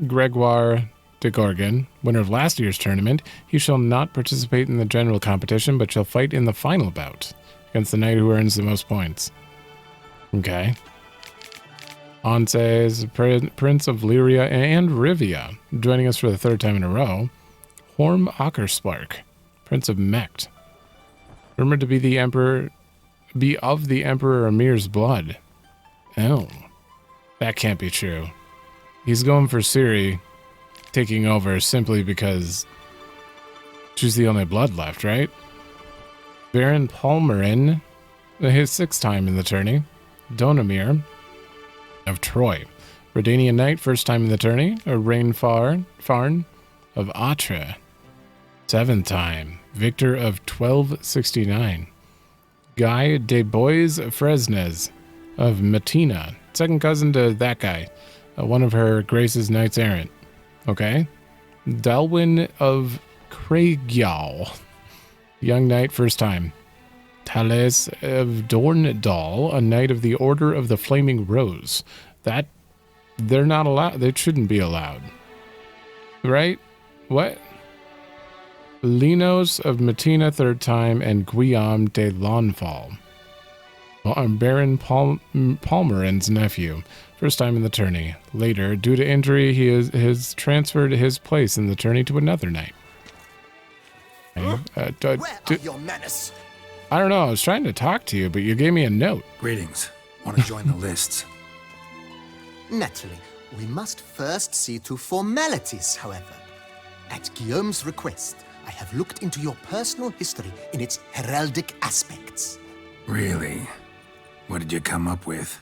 Gregoire de Gorgon, winner of last year's tournament. He shall not participate in the general competition, but shall fight in the final bout against the knight who earns the most points. Okay. Anses, Prince of Lyria and Rivia, joining us for the 3rd time in a row. Horm Akerspark, Prince of Mecht, rumored to be of the Emperor Amir's blood. Oh, that can't be true. He's going for Ciri taking over simply because she's the only blood left, right? Baron Palmerin, his 6th time in the tourney. Donamir of Troy, Redanian Knight, 1st time in the tourney. A Farn of Atra, 7th time. Victor of 1269. Guy de Bois Fresnes of Matina, 2nd cousin to that guy. One of her Grace's Knights Errant. Okay. Dalwyn of Craigyal, young knight, 1st time. Thales of Dorndal, a knight of the Order of the Flaming Rose. That, they're not allowed. They shouldn't be allowed. Right? What? Linos of Matina, 3rd time, and Guillaume de Lonfall. Baron Palmerin's nephew, 1st time in the tourney. Later, due to injury, he has transferred his place in the tourney to another knight. Where are your manners? I don't know, I was trying to talk to you, but you gave me a note. Greetings. Want to join the lists? Naturally, we must first see to formalities, however. At Guillaume's request, I have looked into your personal history in its heraldic aspects. Really? What did you come up with?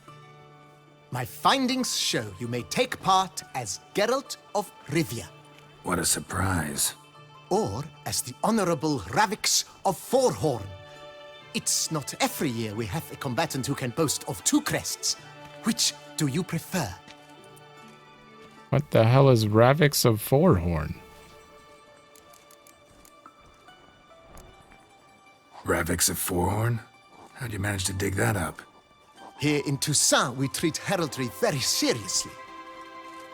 My findings show you may take part as Geralt of Rivia. What a surprise. Or as the Honorable Ravix of Forhorn. It's not every year we have a combatant who can boast of 2 crests. Which do you prefer? What the hell is Ravix of Forhorn? Ravix of Forhorn? How'd you manage to dig that up? Here in Toussaint, we treat heraldry very seriously.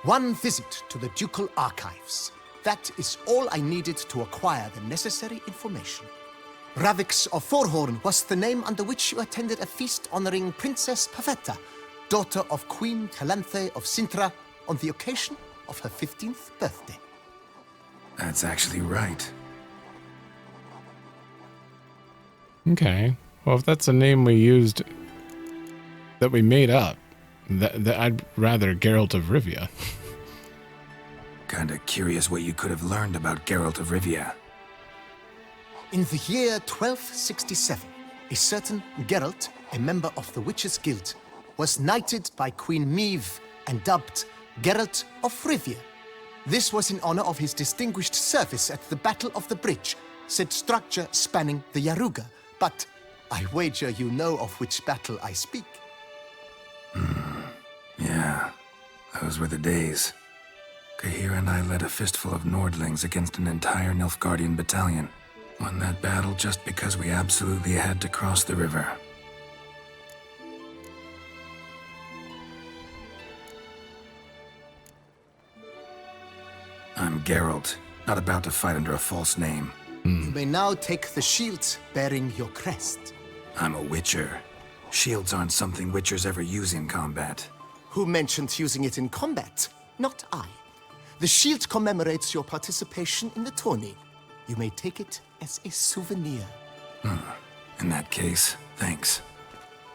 One visit to the Ducal Archives. That is all I needed to acquire the necessary information. Ravix of Forhorn was the name under which you attended a feast honoring Princess Pavetta, daughter of Queen Calanthe of Sintra, on the occasion of her 15th birthday. That's actually right. Okay. Well, if that's a name we used that we made up, that I'd rather Geralt of Rivia. Kinda curious what you could have learned about Geralt of Rivia. In the year 1267, a certain Geralt, a member of the Witches' Guild, was knighted by Queen Meve and dubbed Geralt of Rivia. This was in honor of his distinguished service at the Battle of the Bridge, said structure spanning the Yaruga. But I wager you know of which battle I speak. Yeah, those were the days. Kahir and I led a fistful of Nordlings against an entire Nilfgaardian battalion. Won that battle just because we absolutely had to cross the river. I'm Geralt, not about to fight under a false name. You may now take the shield bearing your crest. I'm a Witcher. Shields aren't something Witchers ever use in combat. Who mentioned using it in combat? Not I. The shield commemorates your participation in the tourney. You may take it as a souvenir. In that case, thanks.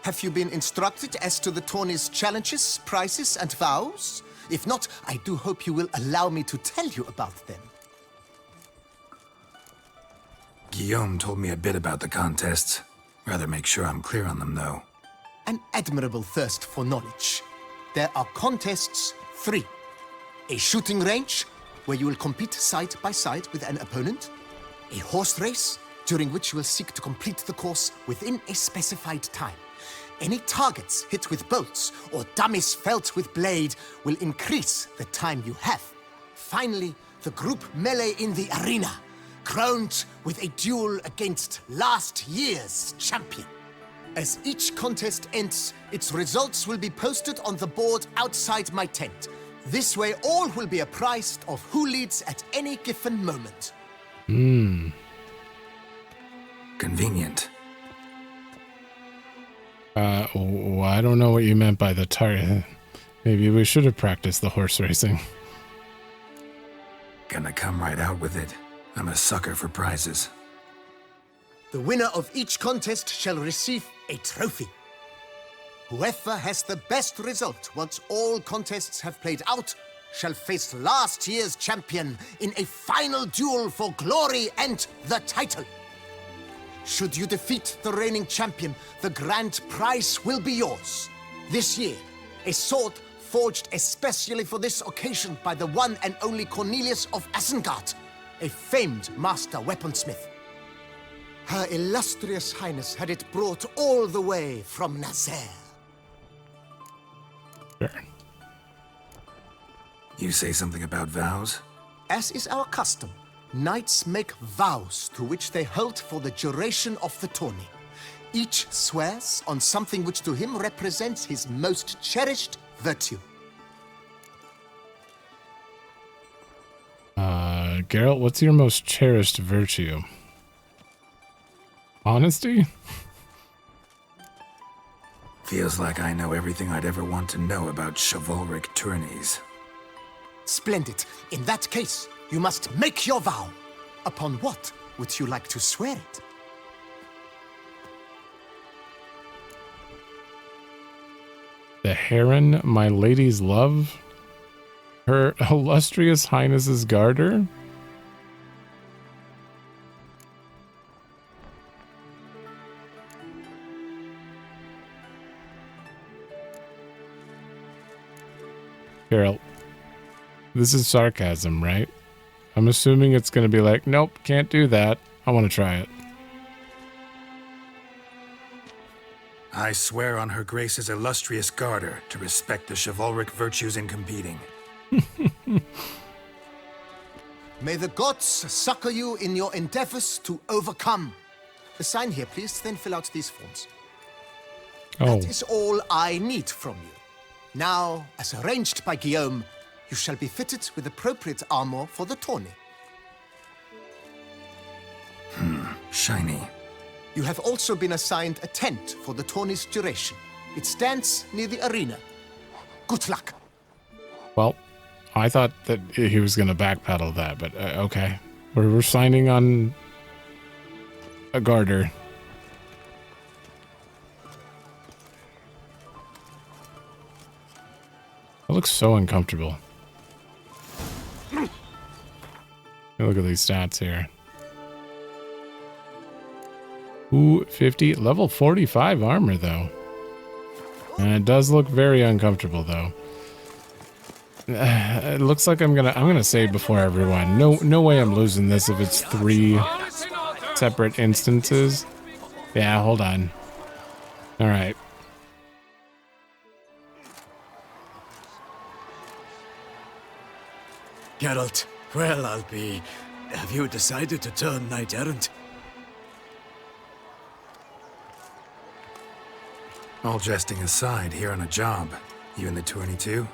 Have you been instructed as to the tourney's challenges, prizes, and vows? If not, I do hope you will allow me to tell you about them. Guillaume told me a bit about the contests. Rather make sure I'm clear on them, though. An admirable thirst for knowledge. There are contests 3. A shooting range, where you will compete side by side with an opponent. A horse race, during which you will seek to complete the course within a specified time. Any targets hit with bolts or dummies felt with blade will increase the time you have. Finally, the group melee in the arena, crowned with a duel against last year's champion. As each contest ends, its results will be posted on the board outside my tent. This way, all will be apprised of who leads at any given moment. Convenient. I don't know what you meant by the target. Maybe we should have practiced the horse racing. Gonna come right out with it. I'm a sucker for prizes. The winner of each contest shall receive a trophy. Whoever has the best result once all contests have played out shall face last year's champion in a final duel for glory and the title. Should you defeat the reigning champion, the grand prize will be yours. This year, a sword forged especially for this occasion by the one and only Cornelius of Isengard, a famed master weaponsmith. Her illustrious highness had it brought all the way from Nazaire. Sure. You say something about vows? As is our custom, knights make vows to which they hold for the duration of the tourney. Each swears on something which to him represents his most cherished virtue. Geralt, what's your most cherished virtue? Honesty? Feels like I know everything I'd ever want to know about chivalric tourneys. Splendid. In that case, you must make your vow. Upon what would you like to swear it? The Heron, my lady's love? Her illustrious highness's garter? Geralt, this is sarcasm, right? I'm assuming it's going to be like, nope, can't do that. I want to try it. I swear on Her Grace's illustrious garter to respect the chivalric virtues in competing. May the gods succor you in your endeavors to overcome. Sign here, please, then fill out these forms. Oh. That is all I need from you. Now, as arranged by Guillaume, you shall be fitted with appropriate armor for the tourney. Shiny. You have also been assigned a tent for the tourney's duration. It stands near the arena. Good luck. Well, I thought that he was going to backpedal that, but okay. We're signing on a garter. It looks so uncomfortable. Look at these stats here. Ooh, 50. Level 45 armor, though. And it does look very uncomfortable, though. It looks like I'm gonna save before everyone. No way I'm losing this if it's 3 separate instances. Yeah, hold on. All right. Geralt, well, I'll be... Have you decided to turn knight-errant? All jesting aside, here on a job. You in the 22?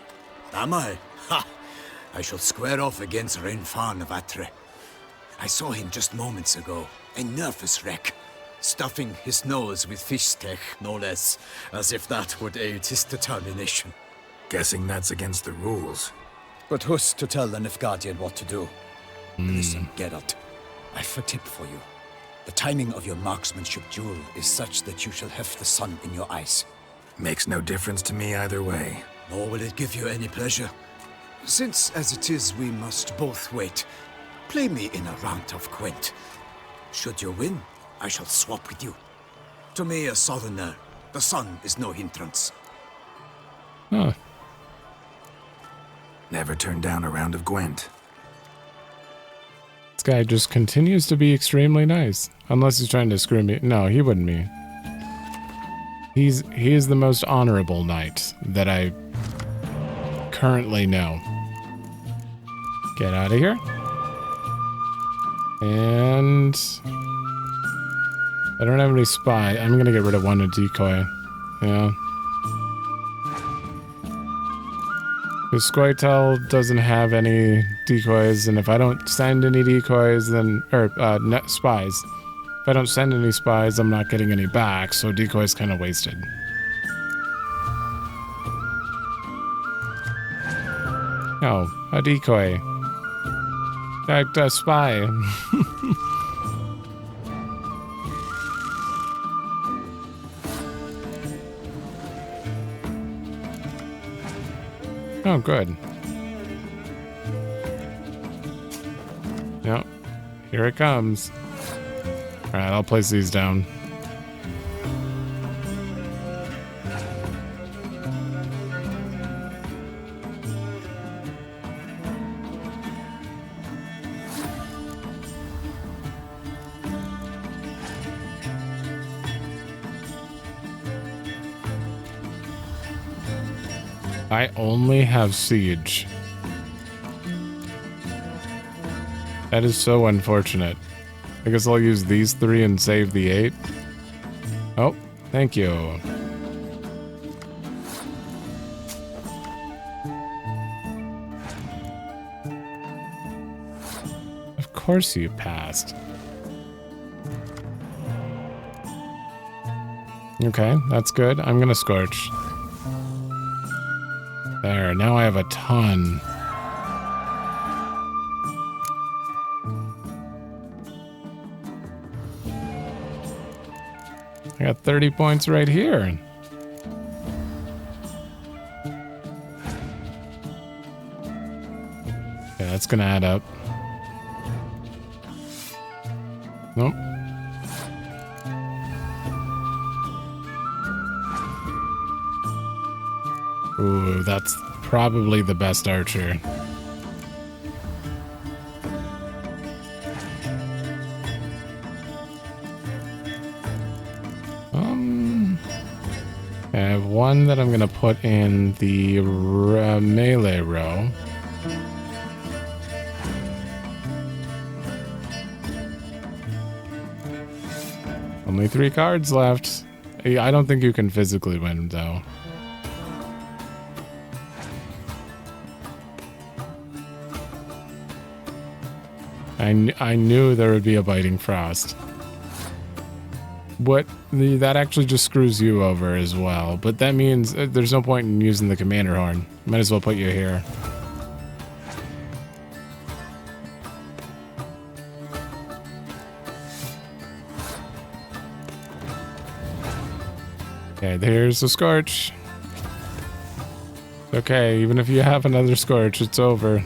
Am I? Ha! I shall square off against Rainfan of Atre. I saw him just moments ago. A nervous wreck. Stuffing his nose with fish steak, no less. As if that would aid his determination. Guessing that's against the rules. But who's to tell the Nilfgaardian what to do? Listen, Geralt. I've a tip for you. The timing of your marksmanship duel is such that you shall have the sun in your eyes. Makes no difference to me either way. Nor will it give you any pleasure. Since, as it is, we must both wait, play me in a round of Gwent. Should you win, I shall swap with you. To me, a southerner, the sun is no hindrance. Huh. Never turned down a round of Gwent. This guy just continues to be extremely nice. Unless he's trying to screw me. No, he wouldn't be. He is the most honorable knight that I currently know. Get out of here. And I don't have any spy. I'm gonna get rid of one decoy. Yeah. Because Squirtle doesn't have any decoys, and if I don't send any decoys, then... net spies. If I don't send any spies, I'm not getting any back, so decoy's kind of wasted. Oh, a decoy. A spy. Oh, good. Yep. Here it comes. Alright, I'll place these down. I only have siege. That is so unfortunate. I guess I'll use these 3 and save the 8. Oh, thank you. Of course you passed. Okay, that's good. I'm gonna scorch. There, now I have a ton. I got 30 points right here. Yeah, that's gonna add up. Nope. Ooh, that's probably the best archer. I have one that I'm gonna put in the melee row. Only 3 cards left. I don't think you can physically win, though. I knew there would be a biting frost. that actually just screws you over as well. But that means there's no point in using the commander horn. Might as well put you here. Okay, there's the Scorch. Okay, even if you have another Scorch, it's over.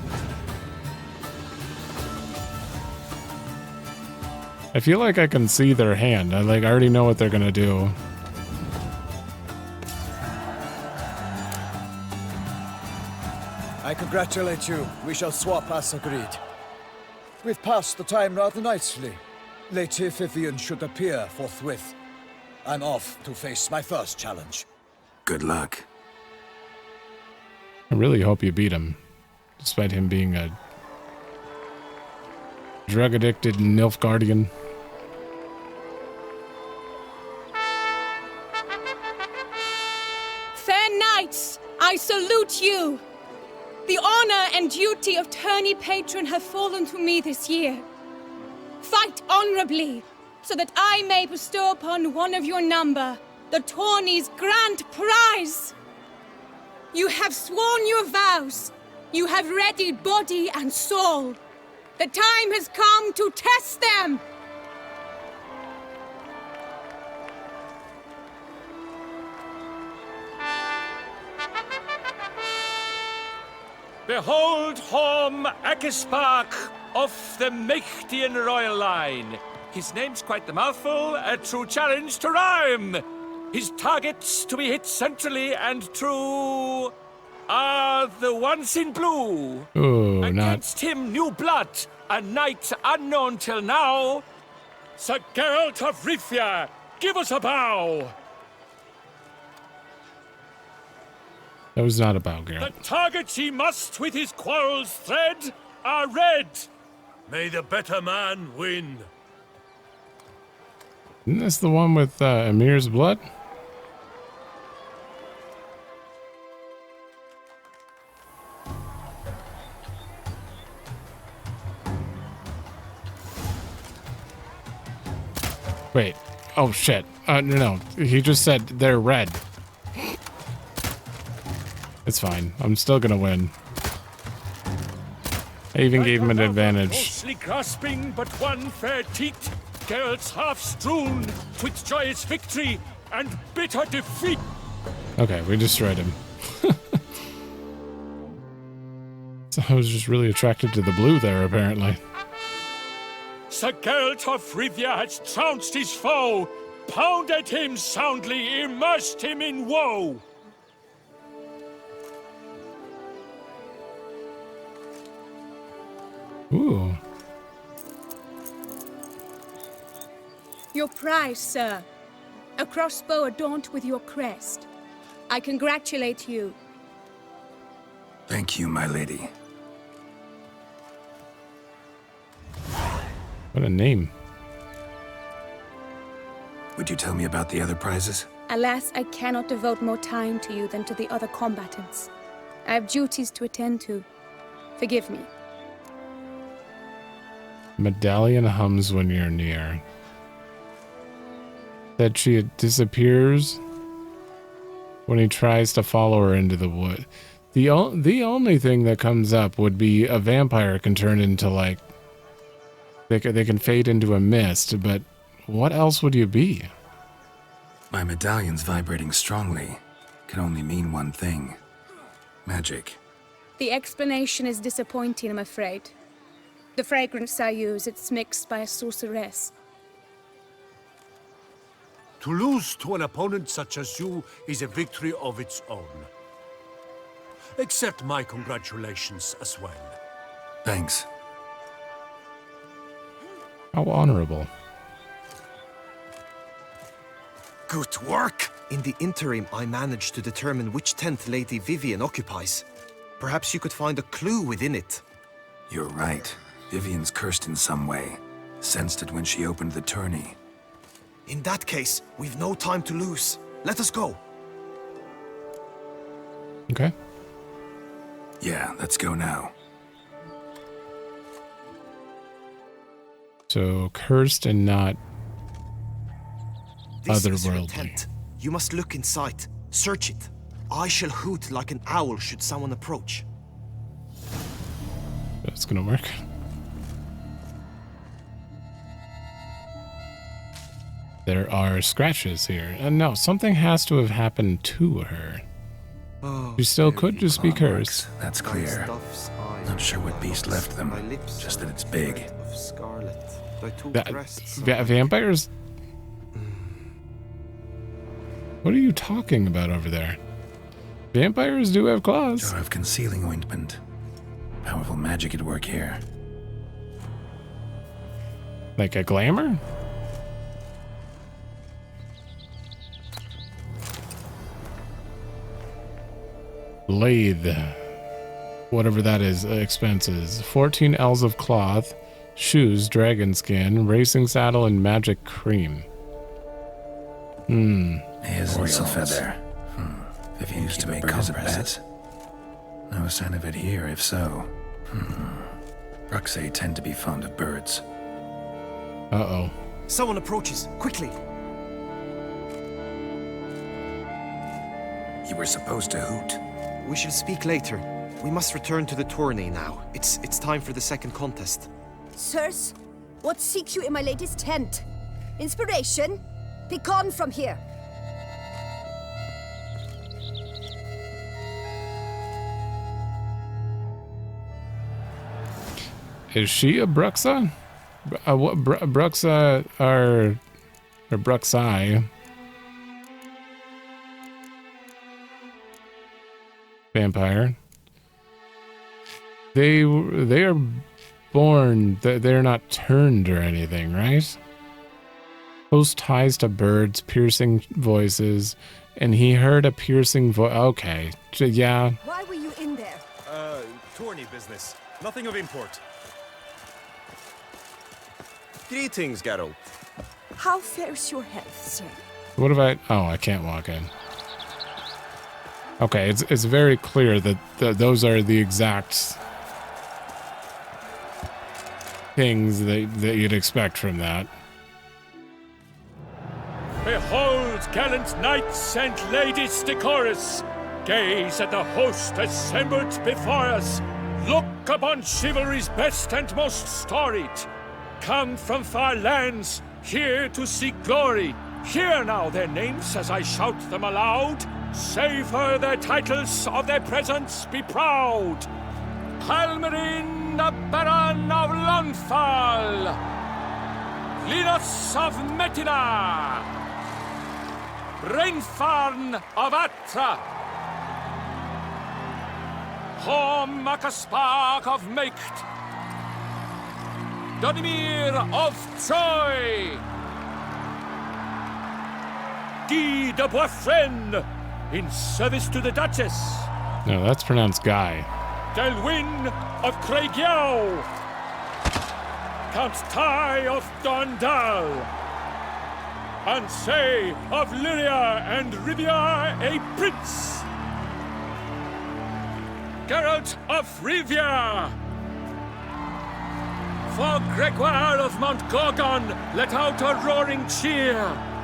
I feel like I can see their hand. I already know what they're gonna do. I congratulate you. We shall swap as agreed. We've passed the time rather nicely. Lady Vivian should appear forthwith. I'm off to face my first challenge. Good luck. I really hope you beat him, despite him being a drug-addicted Nilfgaardian. Fair knights, I salute you. The honor and duty of tourney patron have fallen to me this year. Fight honorably, so that I may bestow upon one of your number the tourney's grand prize. You have sworn your vows. You have readied body and soul. The time has come to test them. Behold Horm Akispark of the Mechtian royal line. His name's quite the mouthful, a true challenge to rhyme. His targets to be hit centrally and true are the ones in blue. Ooh, Against him, new blood, a knight unknown till now. Sir Geralt of Rivia, give us a bow. That was not about Geralt. The targets he must with his quarrels thread are red. May the better man win. Isn't this the one with Emir's blood? Wait. Oh, shit. No. He just said they're red. It's fine. I'm still gonna win. I even gave him an advantage. Closely grasping but one fair teat, Geralt's half strewn with joyous victory and bitter defeat. Okay, we destroyed him. So I was just really attracted to the blue there, apparently. Sir Geralt of Rivia has trounced his foe, pounded him soundly, immersed him in woe. Ooh. Your prize, sir. A crossbow adorned with your crest. I congratulate you. Thank you, my lady. What a name. Would you tell me about the other prizes? Alas, I cannot devote more time to you than to the other combatants. I have duties to attend to. Forgive me. Medallion hums when you're near. That she disappears when he tries to follow her into the wood. The only thing that comes up would be a vampire can turn into, like, they can fade into a mist, but what else would you be? My medallion's vibrating strongly. Can only mean one thing. Magic. The explanation is disappointing, I'm afraid. The fragrance I use, it's mixed by a sorceress. To lose to an opponent such as you is a victory of its own. Accept my congratulations as well. Thanks. How honorable. Good work! In the interim, I managed to determine which tent Lady Vivian occupies. Perhaps you could find a clue within it. You're right. Vivian's cursed in some way. Sensed it when she opened the tourney. In that case, we've no time to lose. Let us go. Okay. Yeah, let's go now. So, cursed and not This is her otherworldly. tent. You must look inside. Search it. I shall hoot like an owl should someone approach. That's gonna work. There are scratches here. And no, something has to have happened to her. Oh, She still could just be cursed. That's clear. Not sure what beast left them, just that it's big. Vampires? What are you talking about over there? Vampires do have claws. Jar of concealing ointment. Powerful magic at work here. Like a glamour? Lathe. Whatever that is, expenses. 14 ells of cloth, shoes, dragon skin, racing saddle, and magic cream. Hazel feather. If you used to make compresses. No sign of it here, if so. Bruxay tend to be fond of birds. Uh-oh. Someone approaches. Quickly. You were supposed to hoot. We shall speak later. We must return to the tourney now. It's time for the second contest. Sirs, what seek you in my lady's tent? Inspiration? Be gone from here. Is she a Bruxa? What Bruxa are... Or Bruxai? Vampire. They are born. They're not turned or anything, right? Close ties to birds, piercing voices, and he heard a piercing voice. Okay, yeah. Why were you in there? Tourney business. Nothing of import. Greetings, Geralt. How fares your health, sir? What if I... Oh, I can't walk in. Okay, it's very clear that those are the exact things that you'd expect from that. Behold, gallant knights and ladies decorous. Gaze at the host assembled before us. Look upon chivalry's best and most storied. Come from far lands, here to seek glory. Hear now their names as I shout them aloud. Savor their titles, of their presence be proud. Halmarin, the Baron of Lonfall. Linus of Metina. Rainfarn of Atra. Horm Akaspar of Meikt. Donimir of Troy. Guy de Boisfren, in service to the Duchess. No, that's pronounced Guy. Delwyn of Craigiau. Count Tai of Dondal. Ansay of Lyria and Rivia a prince. Geralt of Rivia. For Gregoire of Mount Gorgon, let out a roaring cheer.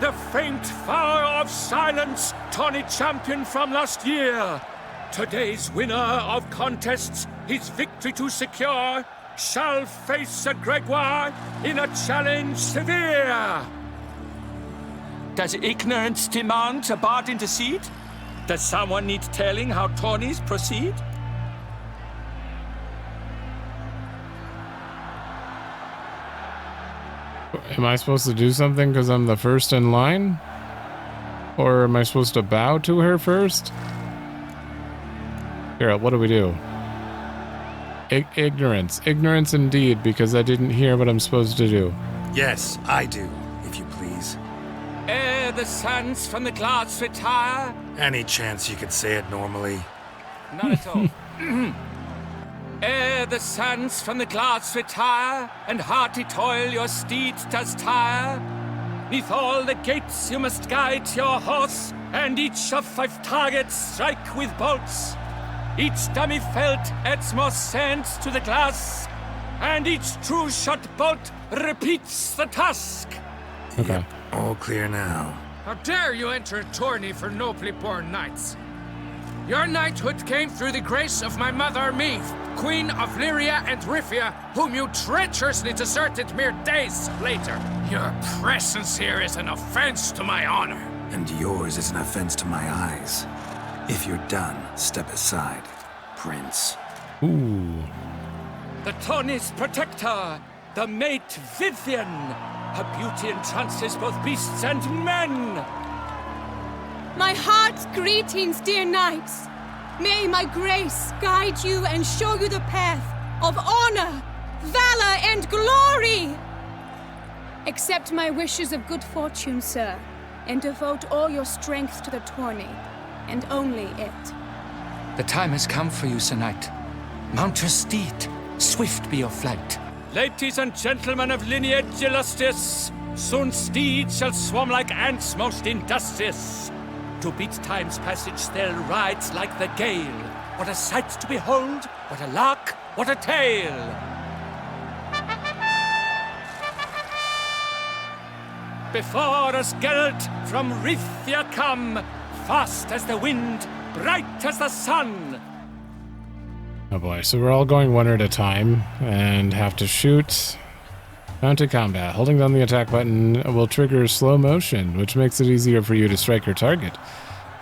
The faint fire of silence, tawny champion from last year. Today's winner of contests, his victory to secure, shall face a Gregoire in a challenge severe. Does ignorance demand a bard intercede? Does someone need telling how tourneys proceed? Am I supposed to do something because I'm the first in line? Or am I supposed to bow to her first? Here, what do we do? Ignorance. Ignorance indeed, because I didn't hear what I'm supposed to do. Yes, I do, if you please. Ere the suns from the clouds retire. Any chance you could say it normally? Not at all. Ere the suns from the clouds retire, and hearty toil your steed does tire, neath all the gates you must guide your horse, and each of 5 targets strike with bolts. Each dummy felt adds more sand to the glass, and each true shot bolt repeats the task. Okay. Yep, all clear now. How dare you enter a tourney for nobly born knights? Your knighthood came through the grace of my mother Meve, Queen of Lyria and Rifia, whom you treacherously deserted mere days later. Your presence here is an offense to my honor. And yours is an offense to my eyes. If you're done, step aside, Prince. Ooh. The tourney's protector, the mate Vivian. Her beauty entrances both beasts and men. My heart's greetings, dear knights. May my grace guide you and show you the path of honor, valor, and glory. Accept my wishes of good fortune, sir, and devote all your strength to the tourney, and only it. The time has come for you, Sir Knight. Mount your steed. Swift be your flight. Ladies and gentlemen of lineage illustrious, soon steeds shall swarm like ants most industrious. To beat time's passage they'll ride like the gale. What a sight to behold, what a lark, what a tale! Before us Geralt from Rithia come, fast as the wind, bright as the sun. Oh boy, so we're all going one at a time and have to shoot. Mounted combat. Holding down the attack button will trigger slow motion, which makes it easier for you to strike your target.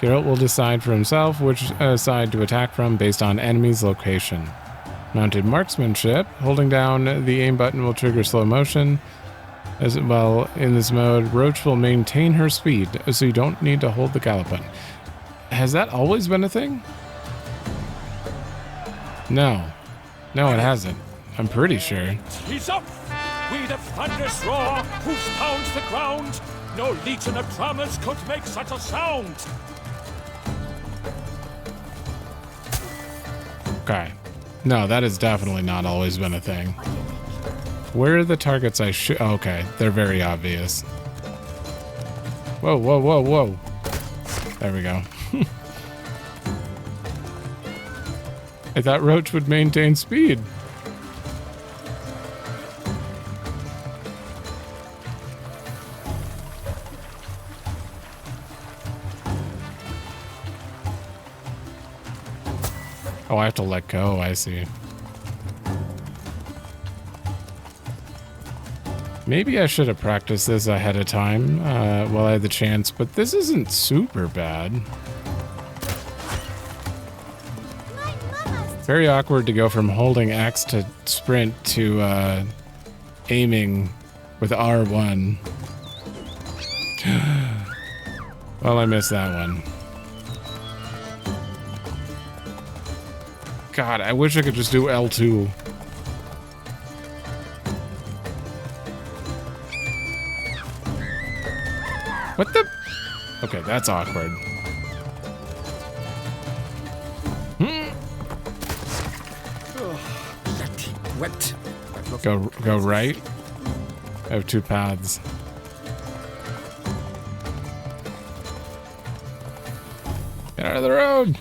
Geralt will decide for himself which side to attack from based on enemy's location. Mounted marksmanship. Holding down the aim button will trigger slow motion. As well, in this mode, Roach will maintain her speed, so you don't need to hold the gallop button. Has that always been a thing? No. No, it hasn't. I'm pretty sure. He's up! We the thunderous roar, hoofs pounds the ground. No legion of drummers could make such a sound. Okay. No, that has definitely not always been a thing. Where are the targets I shoot? Oh, okay, they're very obvious. Whoa, whoa, whoa, whoa. There we go. I thought Roach would maintain speed. Oh, I have to let go, I see. Maybe I should have practiced this ahead of time while I had the chance, but this isn't super bad. Very awkward to go from holding X to sprint to aiming with R1. Well, I missed that one. God, I wish I could just do L2. What the? Okay, that's awkward. Wet. Go right. I have two paths. Get out of the road.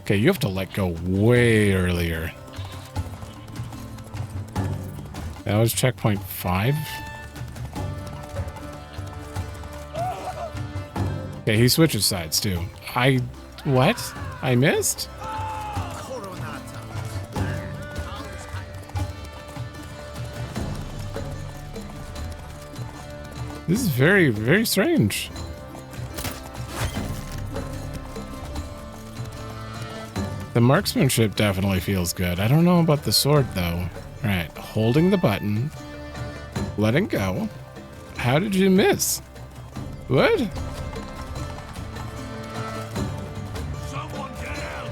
Okay, you have to let go way earlier. That was checkpoint 5. Okay, he switches sides too. What? I missed? This is very, very strange. The marksmanship definitely feels good. I don't know about the sword though. All right, holding the button, letting go. How did you miss? What? Someone get help!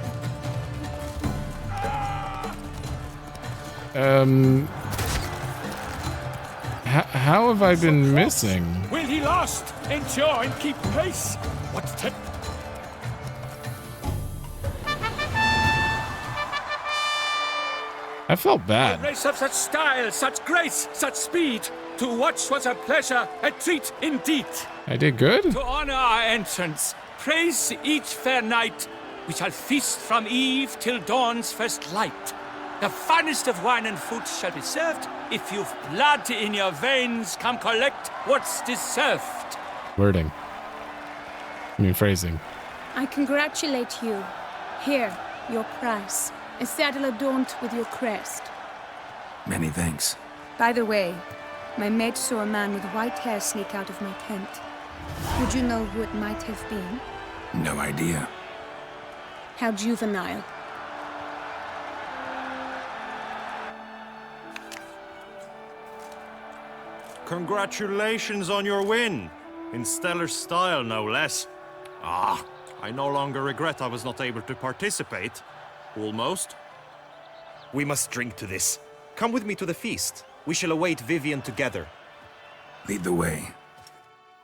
How have I been missing? Will he last? Endure and keep pace? What's I felt bad. A race of such style, such grace, such speed. To watch was a pleasure, a treat indeed. I did good. To honor our entrance, praise each fair knight. We shall feast from eve till dawn's first light. The finest of wine and food shall be served. If you've blood in your veins, come collect what's deserved. Wording. I mean, phrasing. I congratulate you. Here, your price. A saddle adorned with your crest. Many thanks. By the way, my maid saw a man with white hair sneak out of my tent. Would you know who it might have been? No idea. How juvenile. Congratulations on your win. In stellar style, no less. Ah, I no longer regret I was not able to participate. Almost. We must drink to this. Come with me to the feast. We shall await Vivian together. Lead the way.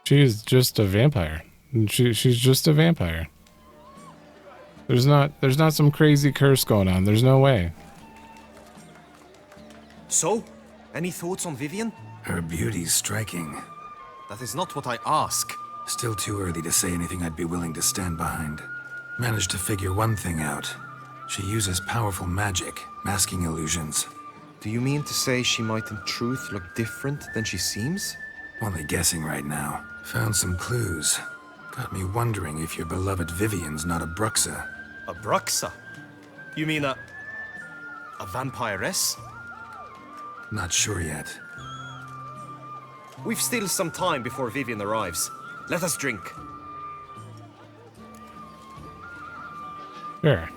She's just a vampire. She's just a vampire. There's not some crazy curse going on. There's no way. So, any thoughts on Vivian? Her beauty's striking. That is not what I ask. Still too early to say anything I'd be willing to stand behind. Managed to figure one thing out. She uses powerful magic, masking illusions. Do you mean to say she might in truth look different than she seems? Only guessing right now. Found some clues. Got me wondering if your beloved Vivian's not a Bruxa. A Bruxa? You mean a vampiress? Not sure yet. We've still some time before Vivian arrives. Let us drink. Sure.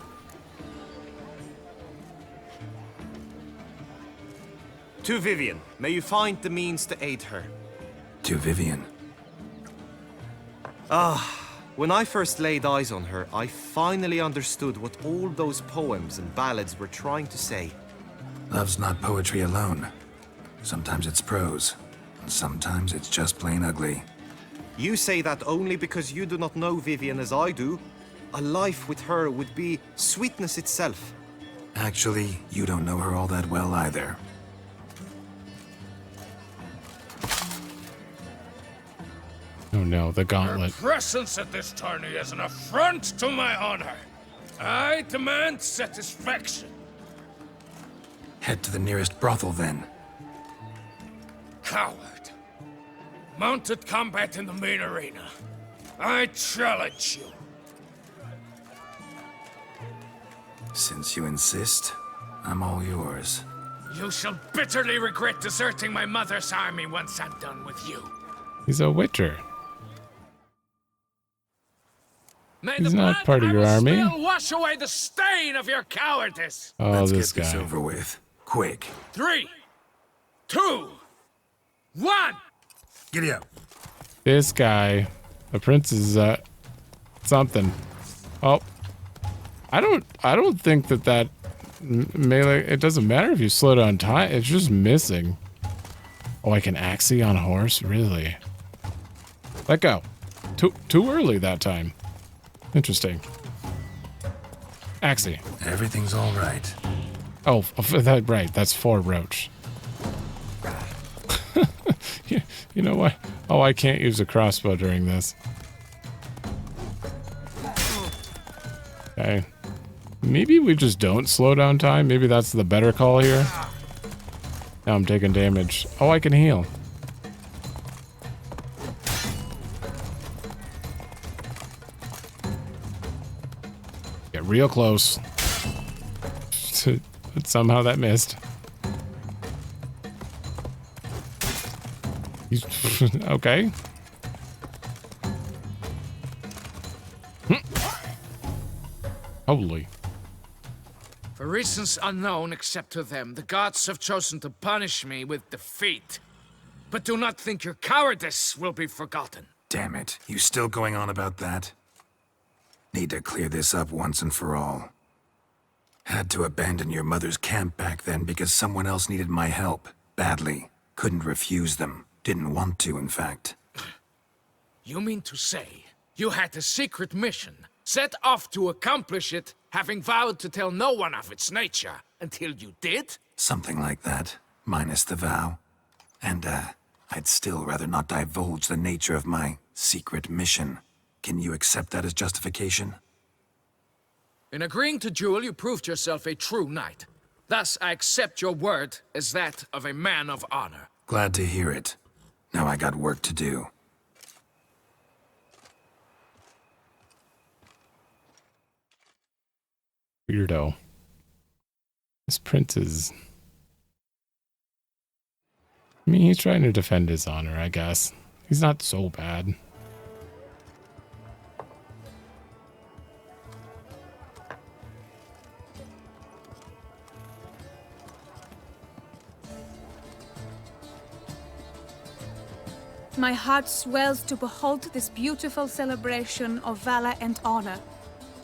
To Vivian, may you find the means to aid her. To Vivian. When I first laid eyes on her, I finally understood what all those poems and ballads were trying to say. Love's not poetry alone. Sometimes it's prose, and sometimes it's just plain ugly. You say that only because you do not know Vivian as I do. A life with her would be sweetness itself. Actually, you don't know her all that well either. Oh no, the gauntlet. Your presence at this tourney is an affront to my honor. I demand satisfaction. Head to the nearest brothel then. Coward. Mounted combat in the main arena. I challenge you. Since you insist, I'm all yours. You shall bitterly regret deserting my mother's army once I'm done with you. He's a witcher. May He's the not blood part of I your will army. spill wash away the stain of your cowardice. Oh, Let's this get this guy. over with. Quick. 3, 2, 1. Giddy up. This guy. The prince is something. Oh. I don't think that melee, it doesn't matter if you slow down time, it's just missing. Oh, I can axie on a horse? Really? Let go. Too early that time. Interesting. Axie. Everything's all right. Oh, that right. That's 4 roach. You know what? Oh, I can't use a crossbow during this. Okay. Maybe we just don't slow down time. Maybe that's the better call here. Now I'm taking damage. Oh, I can heal. Get real close. But somehow that missed. Okay. Holy. For reasons unknown except to them, the gods have chosen to punish me with defeat. But do not think your cowardice will be forgotten. Damn it. You still going on about that? Need to clear this up once and for all. Had to abandon your mother's camp back then because someone else needed my help. Badly. Couldn't refuse them. Didn't want to, in fact. You mean to say you had a secret mission, set off to accomplish it, having vowed to tell no one of its nature, until you did? Something like that. Minus the vow. And, I'd still rather not divulge the nature of my secret mission. Can you accept that as justification? In agreeing to duel, you proved yourself a true knight. Thus, I accept your word as that of a man of honor. Glad to hear it. Now I got work to do. Weirdo. This prince is... I mean, he's trying to defend his honor, I guess. He's not so bad. My heart swells to behold this beautiful celebration of valor and honor,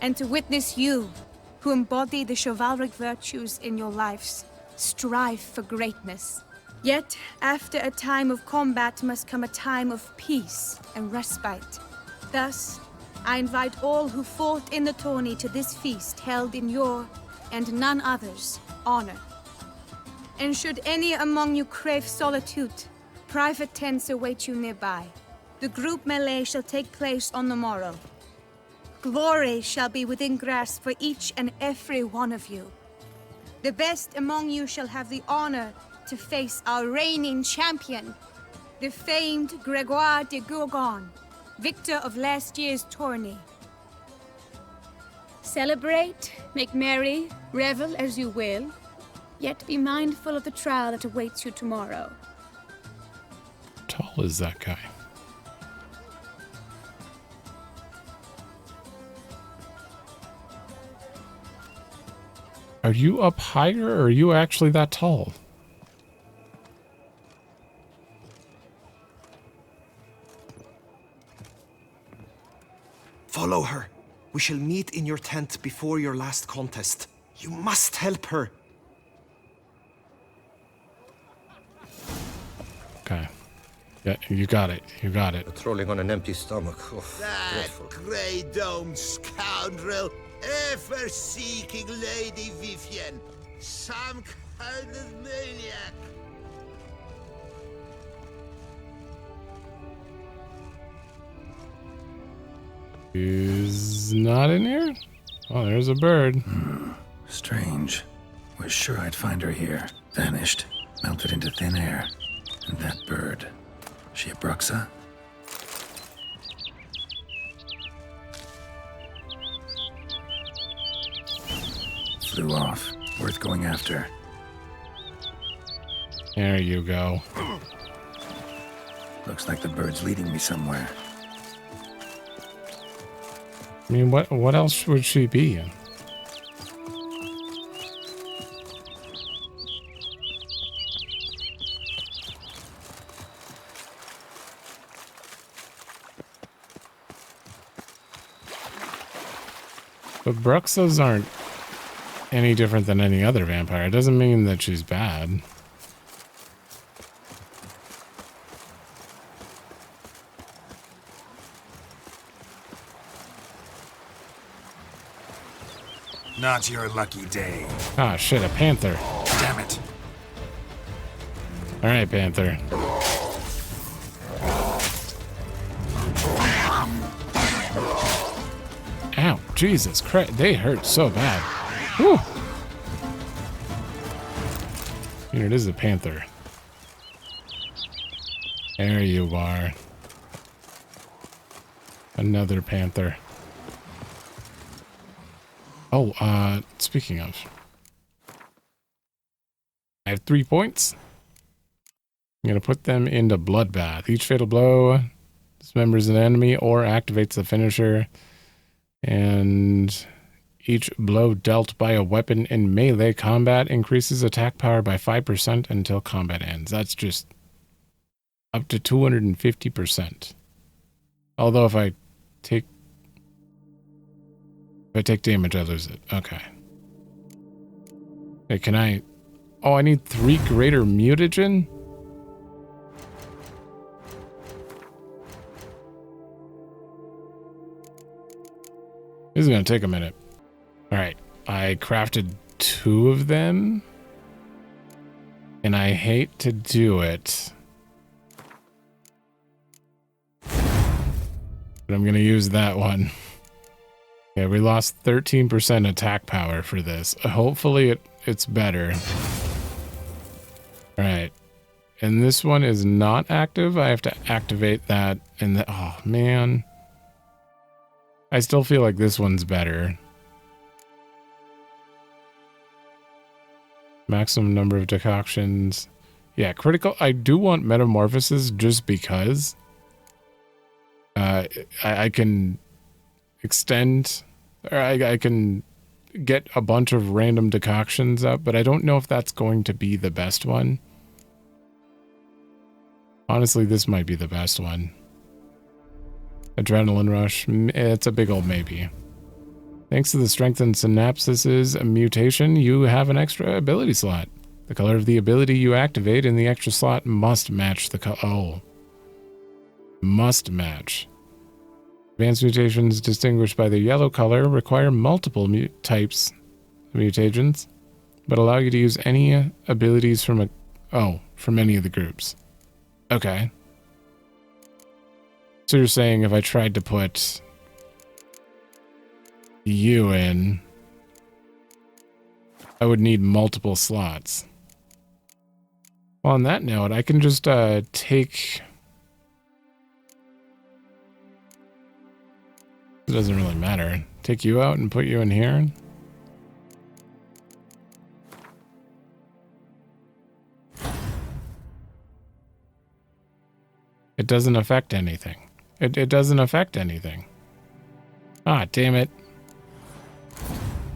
and to witness you, who embody the chivalric virtues in your lives, strive for greatness. Yet, after a time of combat must come a time of peace and respite. Thus, I invite all who fought in the tourney to this feast held in your, and none other's, honor. And should any among you crave solitude, private tents await you nearby. The group melee shall take place on the morrow. Glory shall be within grasp for each and every one of you. The best among you shall have the honor to face our reigning champion, the famed Gregoire de Gourgon, victor of last year's tourney. Celebrate, make merry, revel as you will, yet be mindful of the trial that awaits you tomorrow. How tall is that guy? Are you up higher, or are you actually that tall? Follow her. We shall meet in your tent before your last contest. You must help her. Okay. Yeah, you got it. You got it. Patrolling on an empty stomach. Oh, That dreadful. grey-domed scoundrel, ever-seeking Lady Vivienne. Some kind of maniac. He's not in here? Oh, there's a bird. Strange. Was sure I'd find her here. Vanished. Melted into thin air. And that bird. She a Bruxa? Flew off. Worth going after. There you go. Looks like the bird's leading me somewhere. I mean, what else would she be in? But Bruxas aren't any different than any other vampire. It doesn't mean that she's bad. Not your lucky day. Ah, shit, a panther. Damn it. All right, panther. Ow, Jesus Christ, they hurt so bad. Whew. Here it is, a panther. There you are. Another panther. Oh, speaking of. I have 3 points. I'm going to put them into Bloodbath. Each fatal blow dismembers an enemy or activates the finisher. And each blow dealt by a weapon in melee combat increases attack power by 5% until combat ends. That's just up to 250%. Although if I take damage, I lose it. Okay. Hey, can I... Oh, I need 3 greater mutagen? This is going to take a minute. Alright. I crafted 2 of them. And I hate to do it. But I'm going to use that one. Yeah, we lost 13% attack power for this. Hopefully it it's better. All right. And this one is not active. I have to activate that. And oh, man. I still feel like this one's better. Maximum number of decoctions. Yeah, critical. I do want metamorphosis just because I can extend, or I can get a bunch of random decoctions up, but I don't know if that's going to be the best one. Honestly, this might be the best one. Adrenaline rush. It's a big old maybe. Thanks to the strengthened synapses mutation, you have an extra ability slot. The color of the ability you activate in the extra slot must match the color. Oh. Must match. Advanced mutations distinguished by their yellow color require multiple types of mutagens, but allow you to use any abilities from from any of the groups. Okay. So you're saying if I tried to put you in, I would need multiple slots. Well, on that note, I can just take... It doesn't really matter. Take you out and put you in here. It doesn't affect anything. It doesn't affect anything. Ah, damn it.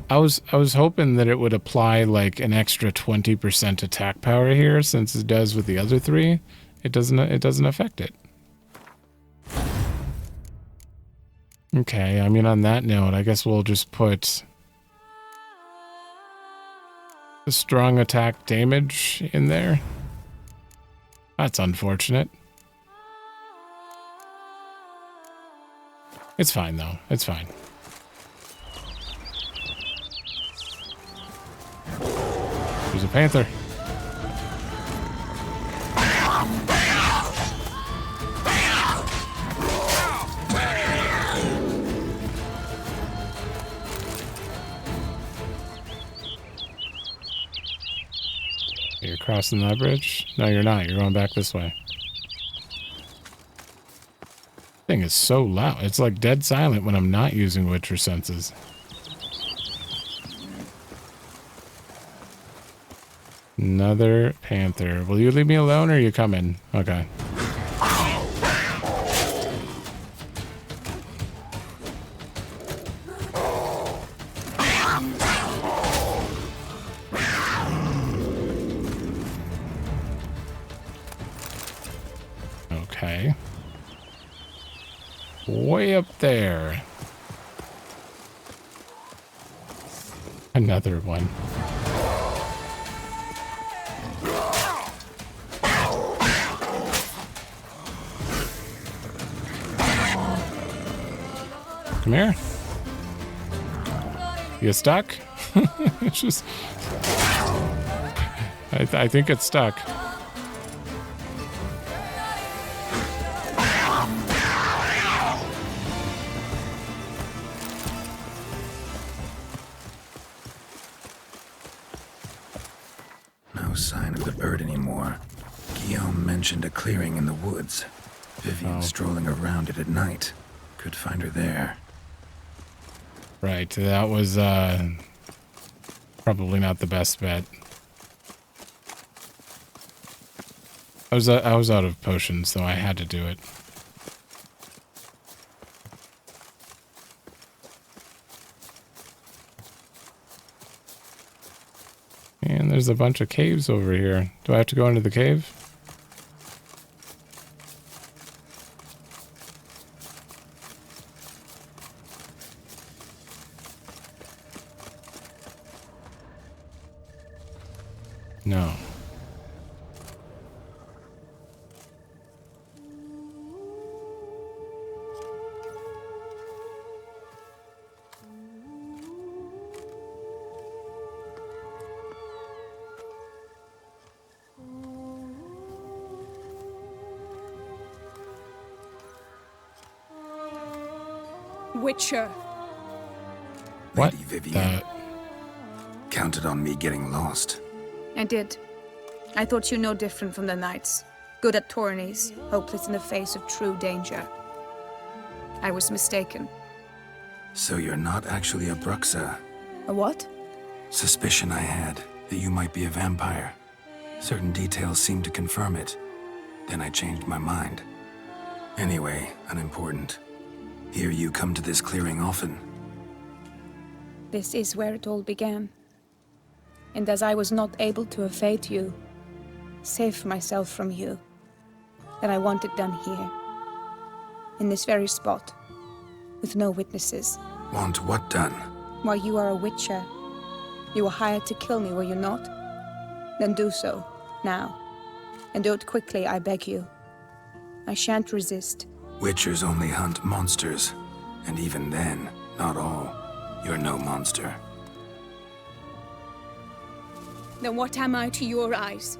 I was hoping that it would apply like an extra 20% attack power here, since it does with the other three. It doesn't affect it. Okay, I mean, on that note, I guess we'll just put the strong attack damage in there. That's unfortunate. It's fine, though. It's fine. There's a panther. You're crossing that bridge? No, you're not. You're going back this way. Thing is so loud. It's like dead silent when I'm not using Witcher senses. Another panther. Will you leave me alone or are you coming? Okay. Okay. Way up there. Another one. Come here. You stuck? It's just... I think it's stuck. No sign of the bird anymore. Guillaume mentioned a clearing in the woods. Vivian strolling around it at night. Could find her there. Right, that was probably not the best bet. I was out of potions, so I had to do it. And there's a bunch of caves over here. Do I have to go into the cave? No. Witcher. What? Lady Vivian. counted on me getting lost. I did. I thought you no different from the knights. Good at tourneys, hopeless in the face of true danger. I was mistaken. So you're not actually a Bruxa. A what? Suspicion I had, that you might be a vampire. Certain details seemed to confirm it. Then I changed my mind. Anyway, unimportant. Hear you come to this clearing often. This is where it all began. And as I was not able to evade you, save myself from you, then I want it done here. In this very spot. With no witnesses. Want what done? Why, you are a witcher. You were hired to kill me, were you not? Then do so, now. And do it quickly, I beg you. I shan't resist. Witchers only hunt monsters. And even then, not all. You're no monster. Then what am I to your eyes?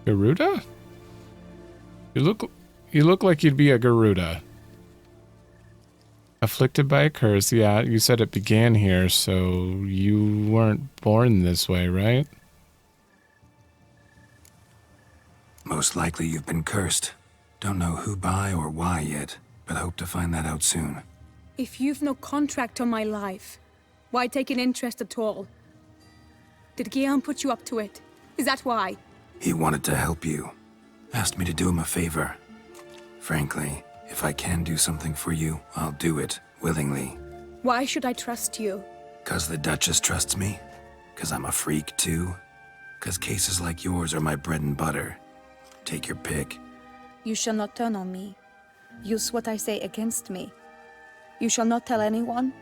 Garuda? You look like you'd be a Garuda. Afflicted by a curse, yeah, you said it began here, so you weren't born this way, right? Most likely you've been cursed. Don't know who by or why yet, but hope to find that out soon. If you've no contract on my life, why take an interest at all? Did Guillaume put you up to it? Is that why? He wanted to help you. Asked me to do him a favor. Frankly, if I can do something for you, I'll do it, willingly. Why should I trust you? 'Cause the Duchess trusts me? 'Cause I'm a freak, too? 'Cause cases like yours are my bread and butter. Take your pick. You shall not turn on me. Use what I say against me. You shall not tell anyone?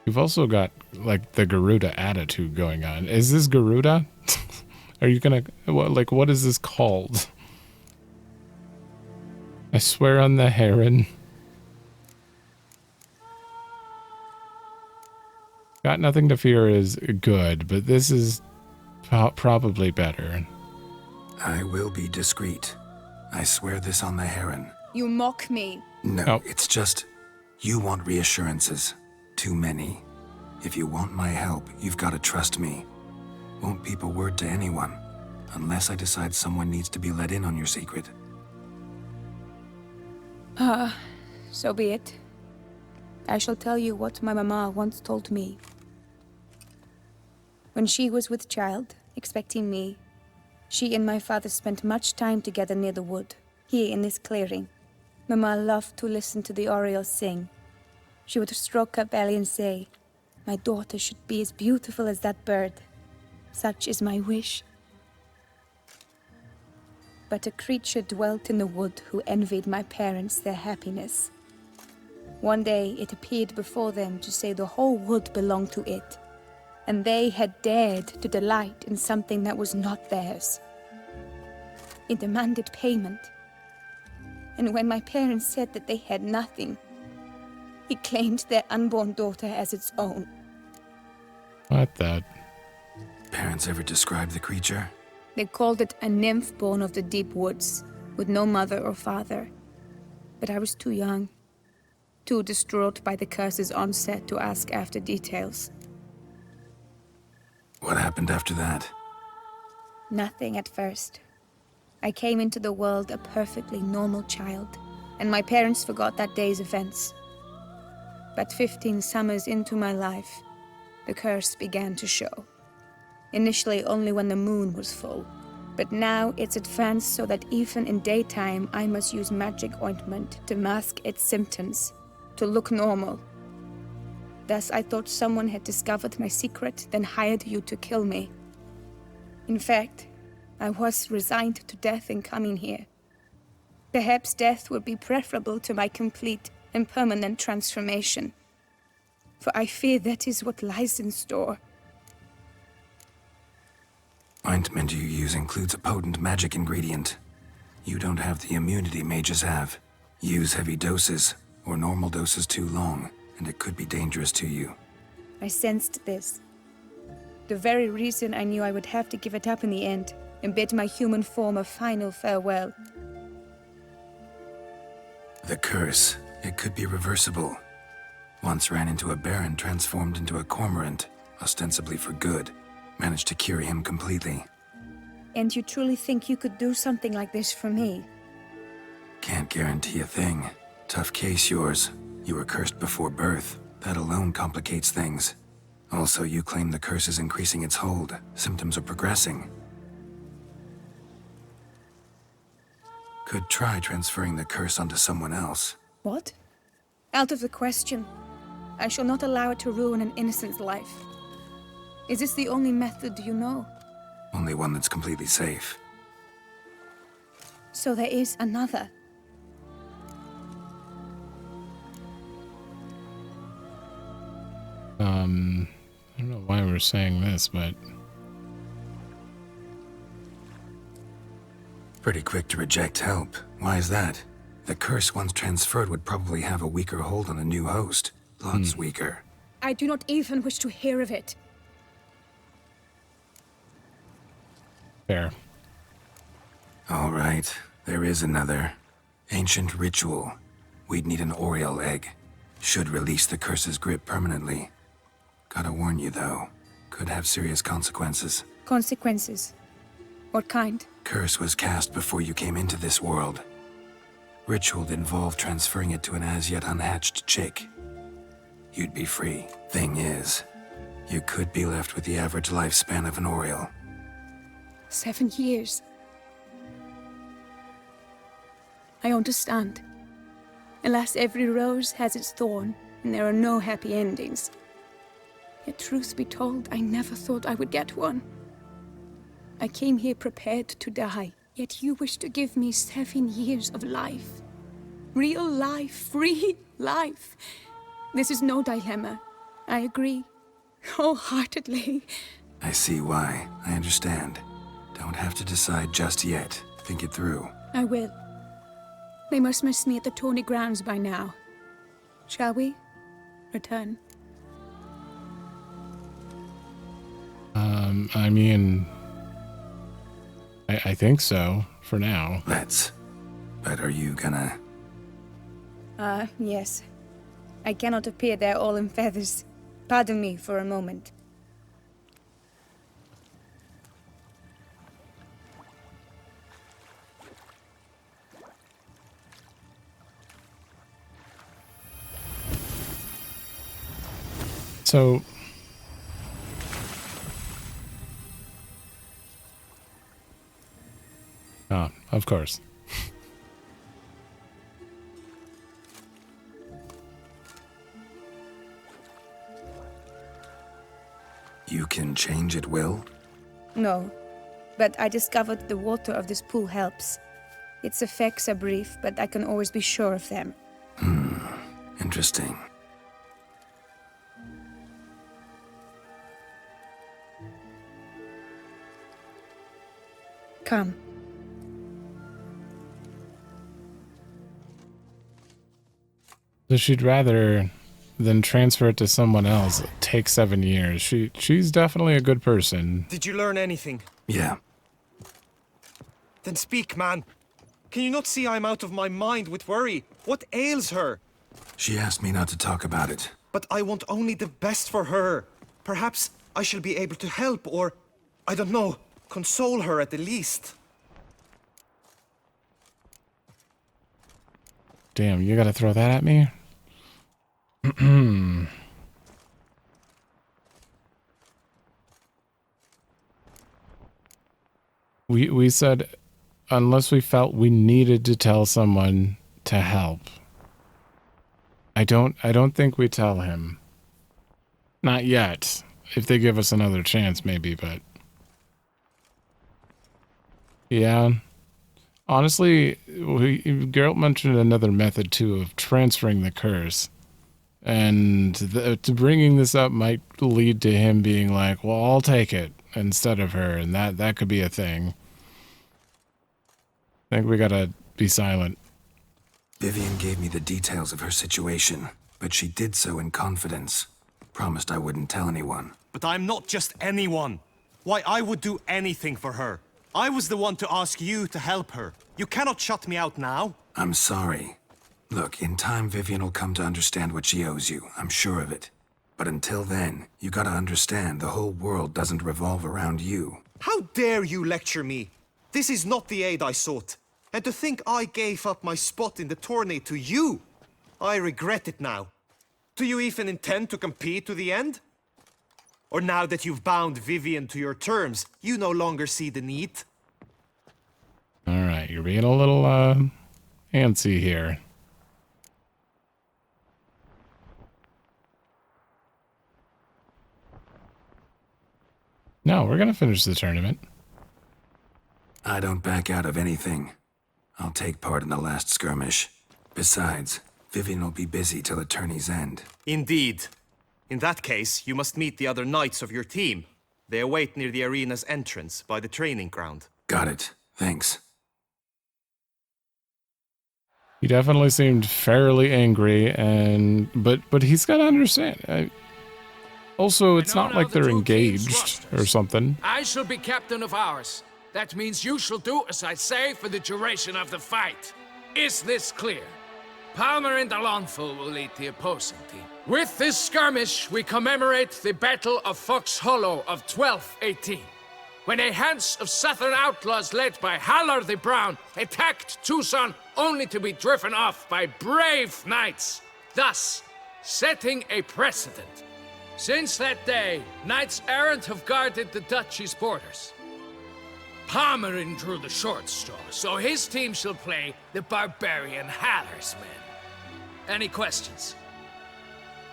You've also got, like, the Garuda attitude going on. Is this Garuda? Are you gonna... what is this called? I swear on the heron. Got nothing to fear is good, but this is probably better. I will be discreet. I swear this on the heron. You mock me. No, It's just... You want reassurances. Too many. If you want my help, you've got to trust me. Won't peep a word to anyone. Unless I decide someone needs to be let in on your secret. So be it. I shall tell you what my mama once told me. When she was with child, expecting me, she and my father spent much time together near the wood, here in this clearing. Mama loved to listen to the orioles sing. She would stroke her belly and say, "My daughter should be as beautiful as that bird. Such is my wish." But a creature dwelt in the wood who envied my parents their happiness. One day it appeared before them to say the whole wood belonged to it, and they had dared to delight in something that was not theirs. It demanded payment, and when my parents said that they had nothing, it claimed their unborn daughter as its own. What the... Parents ever describe the creature? They called it a nymph born of the deep woods, with no mother or father. But I was too young, too distraught by the curse's onset to ask after details. What happened after that? Nothing at first. I came into the world a perfectly normal child, and my parents forgot that day's events. But 15 summers into my life, the curse began to show. Initially only when the moon was full, but now it's advanced so that even in daytime I must use magic ointment to mask its symptoms, to look normal. Thus I thought someone had discovered my secret, then hired you to kill me. In fact, I was resigned to death in coming here. Perhaps death would be preferable to my complete and permanent transformation, for I fear that is what lies in store. Ointment you use includes a potent magic ingredient. You don't have the immunity mages have. Use heavy doses, or normal doses too long, and it could be dangerous to you. I sensed this. The very reason I knew I would have to give it up in the end, and bid my human form a final farewell. The curse, it could be reversible. Once ran into a baron transformed into a cormorant. ostensibly for good, managed to cure him completely. And you truly think you could do something like this for me? Can't guarantee a thing. Tough case, yours. You were cursed before birth. That alone complicates things. Also, you claim the curse is increasing its hold. Symptoms are progressing. Could try transferring the curse onto someone else. What? Out of the question. I shall not allow it to ruin an innocent's life. Is this the only method you know? Only one that's completely safe. So there is another. I don't know why we're saying this, but... Pretty quick to reject help. Why is that? The curse once transferred would probably have a weaker hold on a new host. Lots weaker. I do not even wish to hear of it. Fair. All right, there is another. Ancient ritual. We'd need an Oriole egg. Should release the curse's grip permanently. Gotta warn you, though. Could have serious consequences. Consequences? What kind? Curse was cast before you came into this world. Ritual involved transferring it to an as-yet unhatched chick. You'd be free. Thing is, you could be left with the average lifespan of an Oriole. 7 years. I understand. Alas, every rose has its thorn, and there are no happy endings. Yet truth be told, I never thought I would get one. I came here prepared to die, yet you wish to give me 7 years of life. Real life, free life. This is no dilemma. I agree. Wholeheartedly. I see why. I understand. Don't have to decide just yet. Think it through. I will. They must miss me at the Tawny Grounds by now. Shall we? Return. I mean... I think so, for now. Let's. But are you gonna... Yes. I cannot appear there all in feathers. Pardon me for a moment. So... Oh, of course. You can change at will? No, but I discovered the water of this pool helps. Its effects are brief, but I can always be sure of them. Interesting. Come. So she'd rather than transfer it to someone else take 7 years. She's definitely a good person. Did you learn anything? Yeah. Then speak, man. Can you not see I'm out of my mind with worry? What ails her? She asked me not to talk about it. But I want only the best for her. Perhaps I shall be able to help or, I don't know, console her at the least. Damn, you gotta throw that at me? We said unless we felt we needed to tell someone to help. I don't think we tell him. Not yet. If they give us another chance, maybe, but... Yeah. Honestly, Geralt mentioned another method, too, of transferring the curse. And to bringing this up might lead to him being like, well, I'll take it instead of her, and that could be a thing. I think we gotta be silent. Vivian gave me the details of her situation, but she did so in confidence. Promised I wouldn't tell anyone. But I'm not just anyone. Why, I would do anything for her. I was the one to ask you to help her. You cannot shut me out now. I'm sorry. Look, in time Vivian will come to understand what she owes you. I'm sure of it. But until then, you gotta understand the whole world doesn't revolve around you. How dare you lecture me? This is not the aid I sought. And to think I gave up my spot in the tourney to you! I regret it now. Do you even intend to compete to the end? Or now that you've bound Vivian to your terms, you no longer see the need? Alright, you're being a little, antsy here. No, we're gonna finish the tournament. I don't back out of anything. I'll take part in the last skirmish. Besides, Vivian will be busy till the tourney's end. Indeed. In that case, you must meet the other knights of your team. They await near the arena's entrance, by the training ground. Got it. Thanks. He definitely seemed fairly angry, but he's got to understand. Also, it's not like they're engaged or something. I shall be captain of ours. That means you shall do as I say for the duration of the fight. Is this clear? Palmer and Alonful will lead the opposing team. With this skirmish, we commemorate the Battle of Fox Hollow of 1218, when a hands of southern outlaws led by Halar the Brown attacked Toussaint only to be driven off by brave knights, thus setting a precedent. Since that day, knights errant have guarded the duchy's borders. Palmerin drew the short straw, so his team shall play the barbarian Halar's men. Any questions?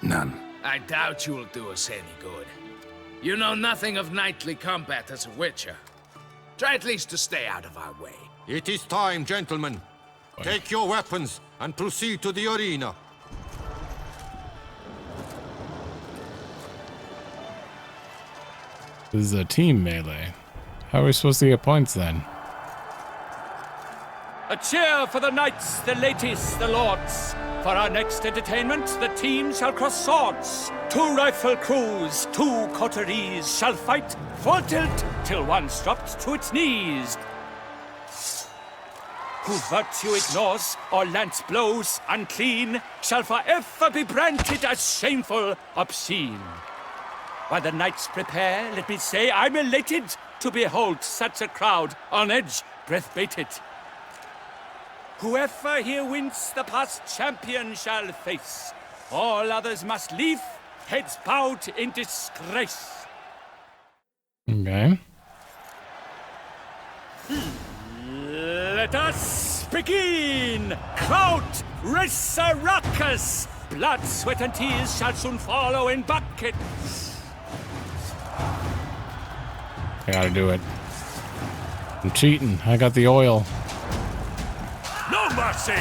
None. I doubt you will do us any good. You know nothing of knightly combat as a witcher. Try at least to stay out of our way. It is time, gentlemen. Take your weapons and proceed to the arena. This is a team melee. How are we supposed to get points then? A cheer for the knights, the ladies, the lords. For our next entertainment, the team shall cross swords. 2 rifle crews, 2 coteries shall fight full tilt till one's dropped to its knees. Who virtue ignores or lance blows unclean shall forever be branded as shameful, obscene. While the knights prepare, let me say I'm elated to behold such a crowd on edge, breath baited. Whoever here wins the past champion shall face. All others must leave, heads bowed in disgrace. Okay. Let us begin! Crowd, race a ruckus! Blood, sweat, and tears shall soon follow in buckets. I gotta do it. I'm cheating. I got the oil. No mercy!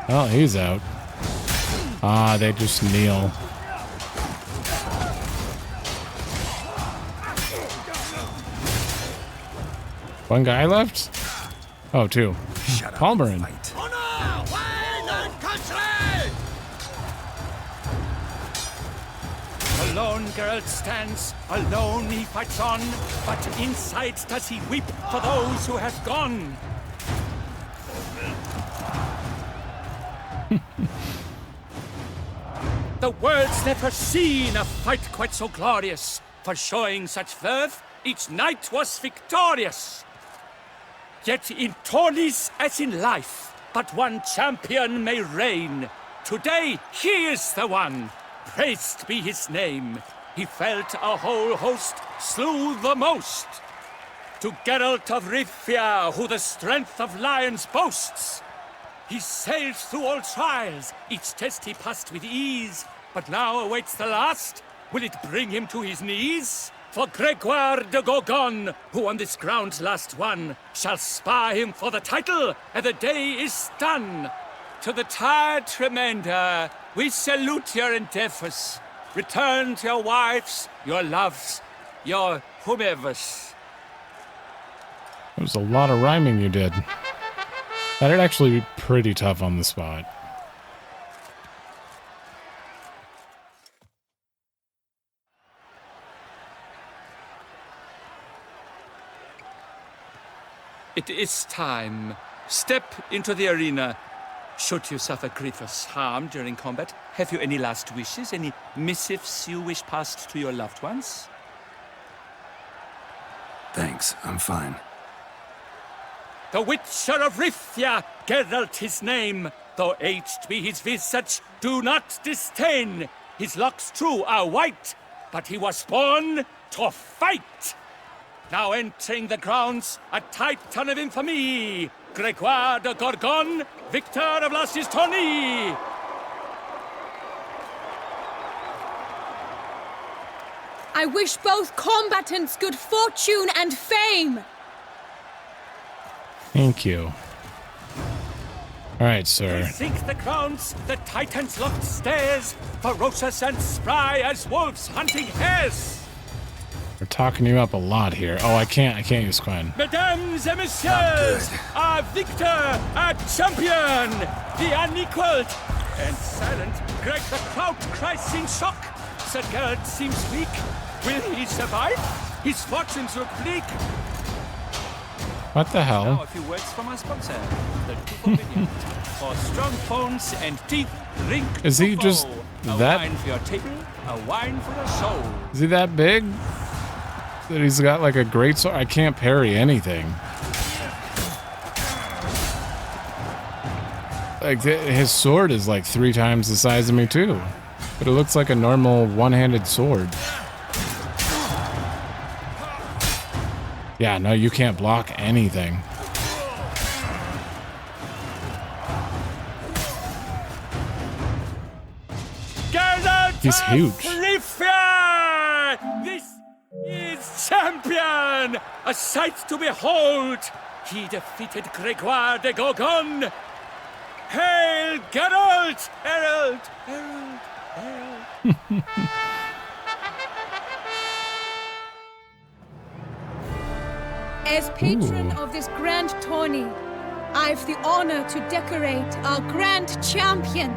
Oh, he's out. Ah, they just kneel. One guy left? Oh, 2. Palmerin. Alone Geralt stands, alone he fights on, but inside does he weep for those who have gone. The world's never seen a fight quite so glorious. For showing such verve, each knight was victorious. Yet in tourneys as in life, but one champion may reign. Today he is the one. Praised be his name. He felt a whole host, slew the most. To Geralt of Rivia, who the strength of lions boasts. He sailed through all trials, each test he passed with ease. But now awaits the last. Will it bring him to his knees? For Gregoire de Gorgon, who on this ground last won, shall spar him for the title, and the day is done. To the tired remainder, we salute your endeavors. Return to your wives, your loves, your whomevers. There was a lot of rhyming you did. That'd actually be pretty tough on the spot. It is time. Step into the arena. Should you suffer grievous harm during combat, have you any last wishes? Any missives you wish passed to your loved ones? Thanks, I'm fine. The Witcher of Rithia, Geralt his name. Though aged be his visage, do not disdain. His locks true are white, but he was born to fight. Now entering the grounds, a titan of infamy, Gregoire de Gorgon, victor of Lasses Tourney. I wish both combatants good fortune and fame. Thank you. All right, sir. They sink the grounds, the titans locked stairs, ferocious and spry as wolves hunting hares. We're talking you up a lot here. Oh, I can't use Quen. Mesdames et messieurs, our victor, our champion, the unequaled and silent. Greg the crowd cries in shock. Sir Geralt seems weak. Will he survive? His fortunes look bleak. What the hell? Now a few words from our sponsor, the Tupo Vineyard. For strong bones and teeth, drink Is he Tupo. just a that? wine for your table, a wine for your soul. Is he that big? That he's got like a great sword? I can't parry anything. Like his sword is like 3 times the size of me too, but it looks like a normal one-handed sword. Yeah, no, you can't block anything. He's huge. This is champion! A sight to behold! He defeated Gregoire de Gorgon! Hail Geralt! Herald! Herald! Herald! As patron of this grand tourney, I've the honor to decorate our grand champion.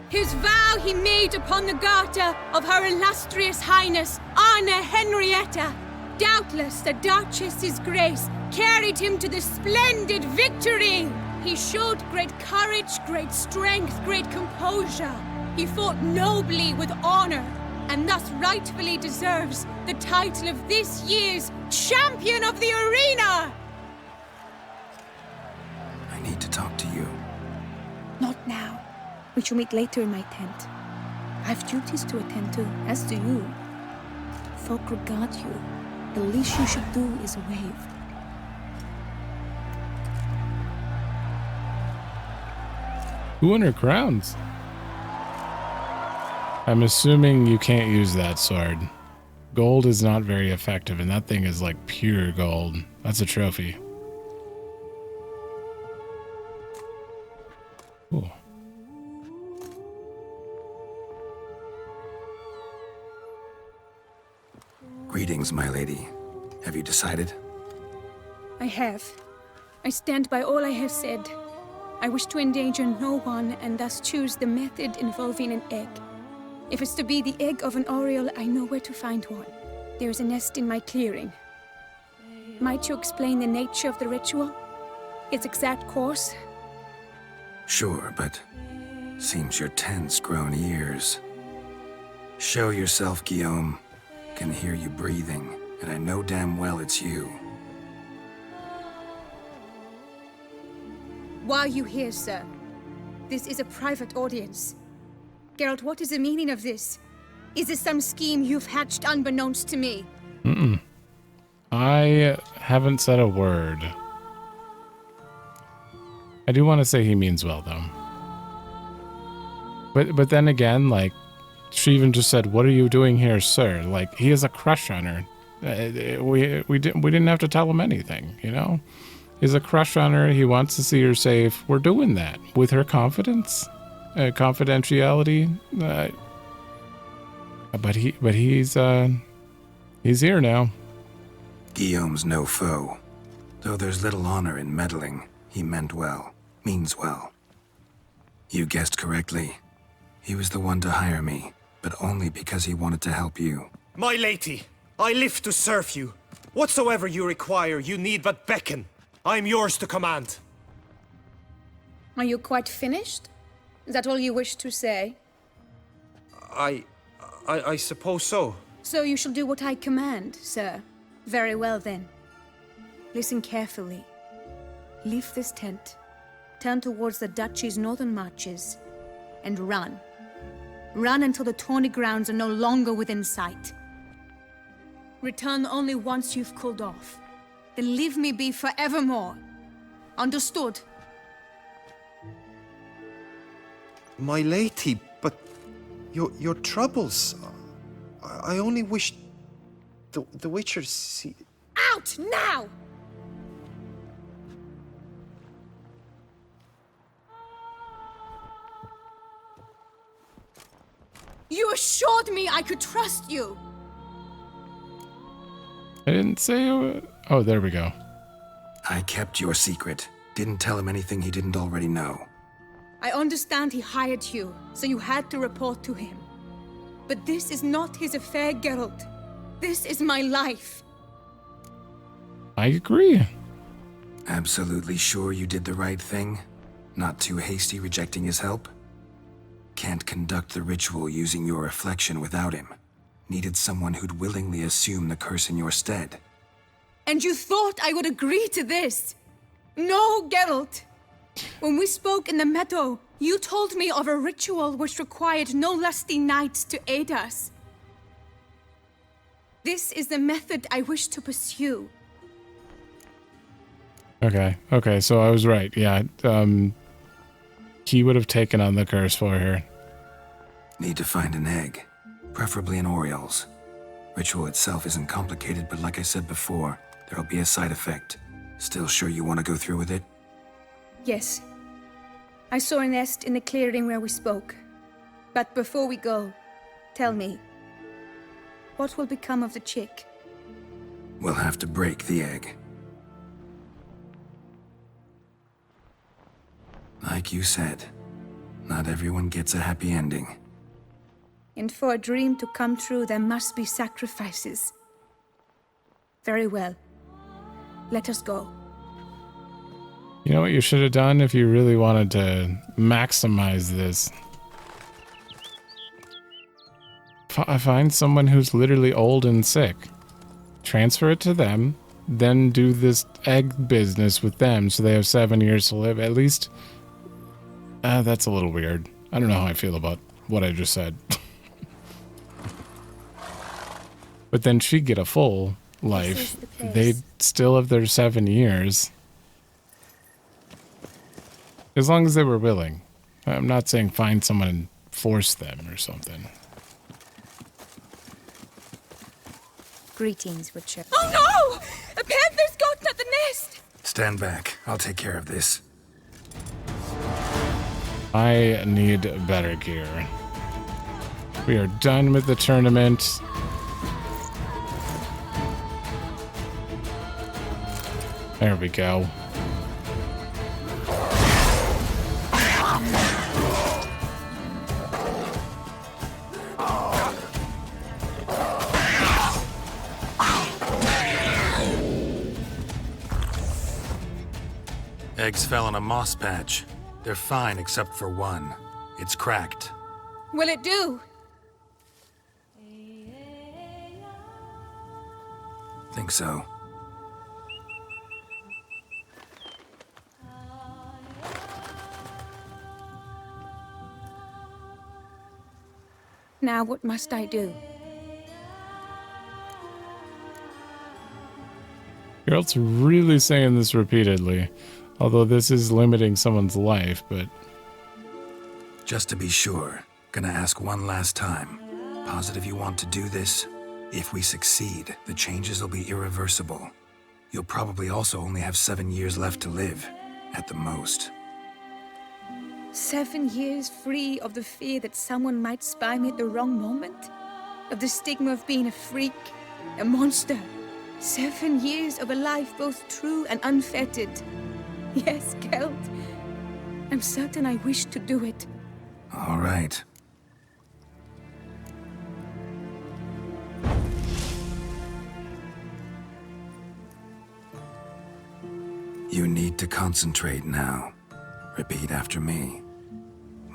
His vow he made upon the garter of her illustrious highness, Anna Henrietta. Doubtless the Duchess's grace carried him to the splendid victory. He showed great courage, great strength, great composure. He fought nobly with honor, and thus rightfully deserves the title of this year's Champion of the Arena! I need to talk to you. Not now. We shall meet later in my tent. I've duties to attend to, as do you. Folk regard you. The least you should do is wave. Who won her crowns? I'm assuming you can't use that sword. Gold is not very effective, and that thing is like pure gold. That's a trophy. Ooh. Greetings, my lady. Have you decided? I have. I stand by all I have said. I wish to endanger no one and thus choose the method involving an egg. If it's to be the egg of an oriole, I know where to find one. There is a nest in my clearing. Might you explain the nature of the ritual? Its exact course? Sure, but seems your tent's grown ears. Show yourself, Guillaume. Can hear you breathing, and I know damn well it's you. Why are you here, sir? This is a private audience. Geralt, what is the meaning of this? Is this some scheme you've hatched unbeknownst to me? I haven't said a word. I do want to say he means well, though. But then again, like, she even just said, "What are you doing here, sir?" Like, he has a crush on her. We didn't have to tell him anything, you know? He's a crush on her. He wants to see her safe. We're doing that with her confidence, confidentiality. But he's here now. Guillaume's no foe. Though there's little honor in meddling, he meant well, means well. You guessed correctly. He was the one to hire me, but only because he wanted to help you. My lady, I live to serve you. Whatsoever you require, you need but beckon. I am yours to command. Are you quite finished? Is that all you wish to say? I suppose so. So you shall do what I command, sir. Very well then. Listen carefully. Leave this tent, turn towards the duchy's northern marches, and run. Run until the tawny grounds are no longer within sight. Return only once you've cooled off. Then leave me be forevermore. Understood? My lady, but your troubles. I only wish the Witcher see. Out now! You assured me I could trust you. I didn't say. Oh, there we go. I kept your secret. Didn't tell him anything he didn't already know. I understand he hired you, so you had to report to him. But this is not his affair, Geralt. This is my life. I agree. Absolutely sure you did the right thing? Not too hasty rejecting his help? Can't conduct the ritual using your reflection without him. Needed someone who'd willingly assume the curse in your stead. And you thought I would agree to this? No, Geralt. When we spoke in the meadow, you told me of a ritual which required no lusty knights to aid us. This is the method I wish to pursue. Okay, so I was right. Yeah, he would have taken on the curse for her. Need to find an egg, preferably an Oriole's. Ritual itself isn't complicated, but like I said before, there'll be a side effect. Still sure you want to go through with it? Yes. I saw a nest in the clearing where we spoke. But before we go, tell me, what will become of the chick? We'll have to break the egg. Like you said, not everyone gets a happy ending. And for a dream to come true, there must be sacrifices. Very well. Let us go. You know what you should have done if you really wanted to maximize this? Find someone who's literally old and sick. Transfer it to them, then do this egg business with them so they have 7 years to live. At least, that's a little weird. I don't know how I feel about what I just said. But then she'd get a full life. They'd still have their 7 years. As long as they were willing. I'm not saying find someone and force them or something. Greetings, Witcher. Oh no! A panther's gotten at the nest! Stand back. I'll take care of this. I need better gear. We are done with the tournament. There we go. Eggs fell in a moss patch. They're fine except for one. It's cracked. Will it do? Think so. Now what must I do? Geralt's really saying this repeatedly. Although this is limiting someone's life, but... Just to be sure, gonna ask one last time. Positive you want to do this? If we succeed, the changes will be irreversible. You'll probably also only have 7 years left to live, at the most. 7 years free of the fear that someone might spy me at the wrong moment? Of the stigma of being a freak, a monster? 7 years of a life both true and unfettered. Yes, Geralt. I'm certain I wish to do it. All right. You need to concentrate now. Repeat after me.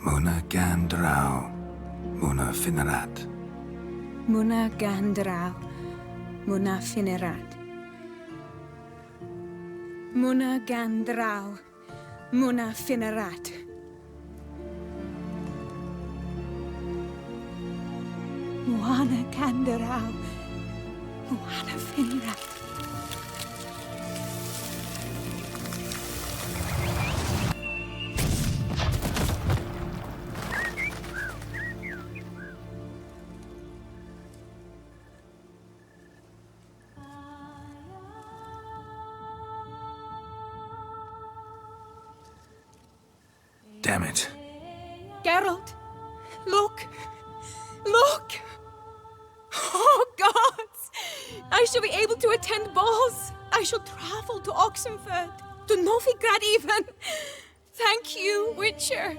Muna Gandrau, Muna Finerat. Muna Gandrau, Muna Finerat. Muna Gandrau, Muna Finerat. Muana Gandrau, Muana Finerat. Damn it. Geralt, look! Look! Oh, gods! I shall be able to attend balls. I shall travel to Oxenford, to Novigrad even. Thank you, Witcher.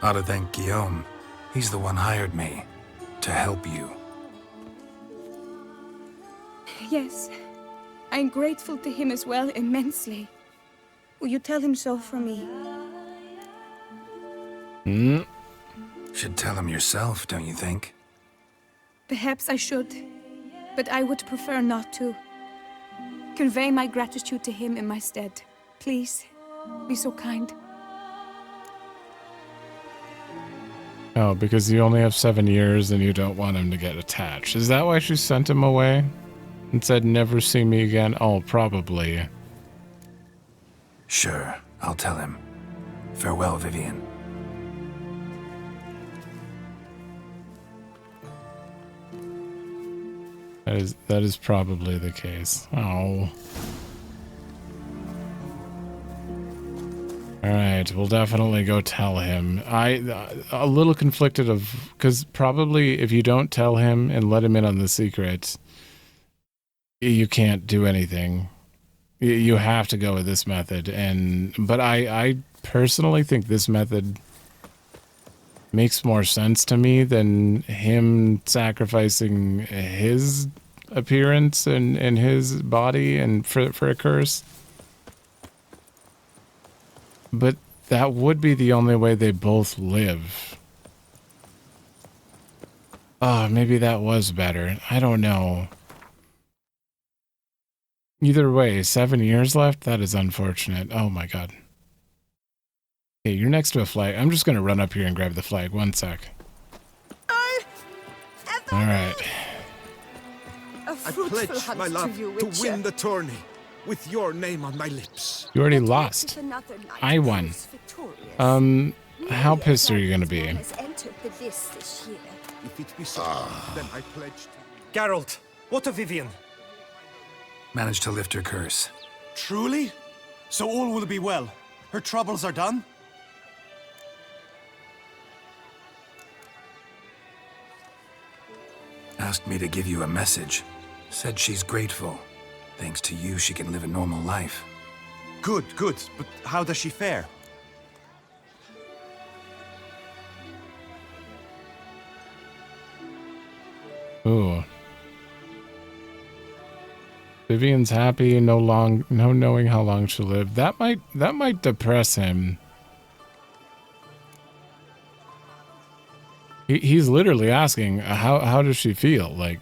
Ought to thank Guillaume. He's the one hired me to help you. Yes, I'm grateful to him as well, immensely. Will you tell him so for me? Should tell him yourself, don't you think? Perhaps I should, but I would prefer not to. Convey my gratitude to him in my stead. Please, be so kind. Oh, because you only have 7 years and you don't want him to get attached. Is that why she sent him away? And said, never see me again? Oh, probably. Sure, I'll tell him. Farewell, Vivian. That is probably the case. Oh. Alright, we'll definitely go tell him. A little conflicted of, because probably if you don't tell him and let him in on the secret, you can't do anything. You have to go with this method, but I personally think this method makes more sense to me than him sacrificing his appearance and his body and for a curse. But that would be the only way they both live. Oh, maybe that was better. I don't know. Either way, 7 years left? That is unfortunate. Oh my god. Okay, you're next to a flag. I'm just gonna run up here and grab the flag. 1 sec. Alright. I pledge my love to win the tourney with your name on my lips. You already lost. I won. How pissed are you gonna be? If it be so, then I pledge to... Geralt, what of Vivian? Managed to lift her curse. Truly? So all will be well. Her troubles are done? Asked me to give you a message. Said she's grateful. Thanks to you, she can live a normal life. Good, good. But how does she fare? Ooh. Vivian's happy, no knowing how long she'll live. That might depress him. He's literally asking, how does she feel? Like,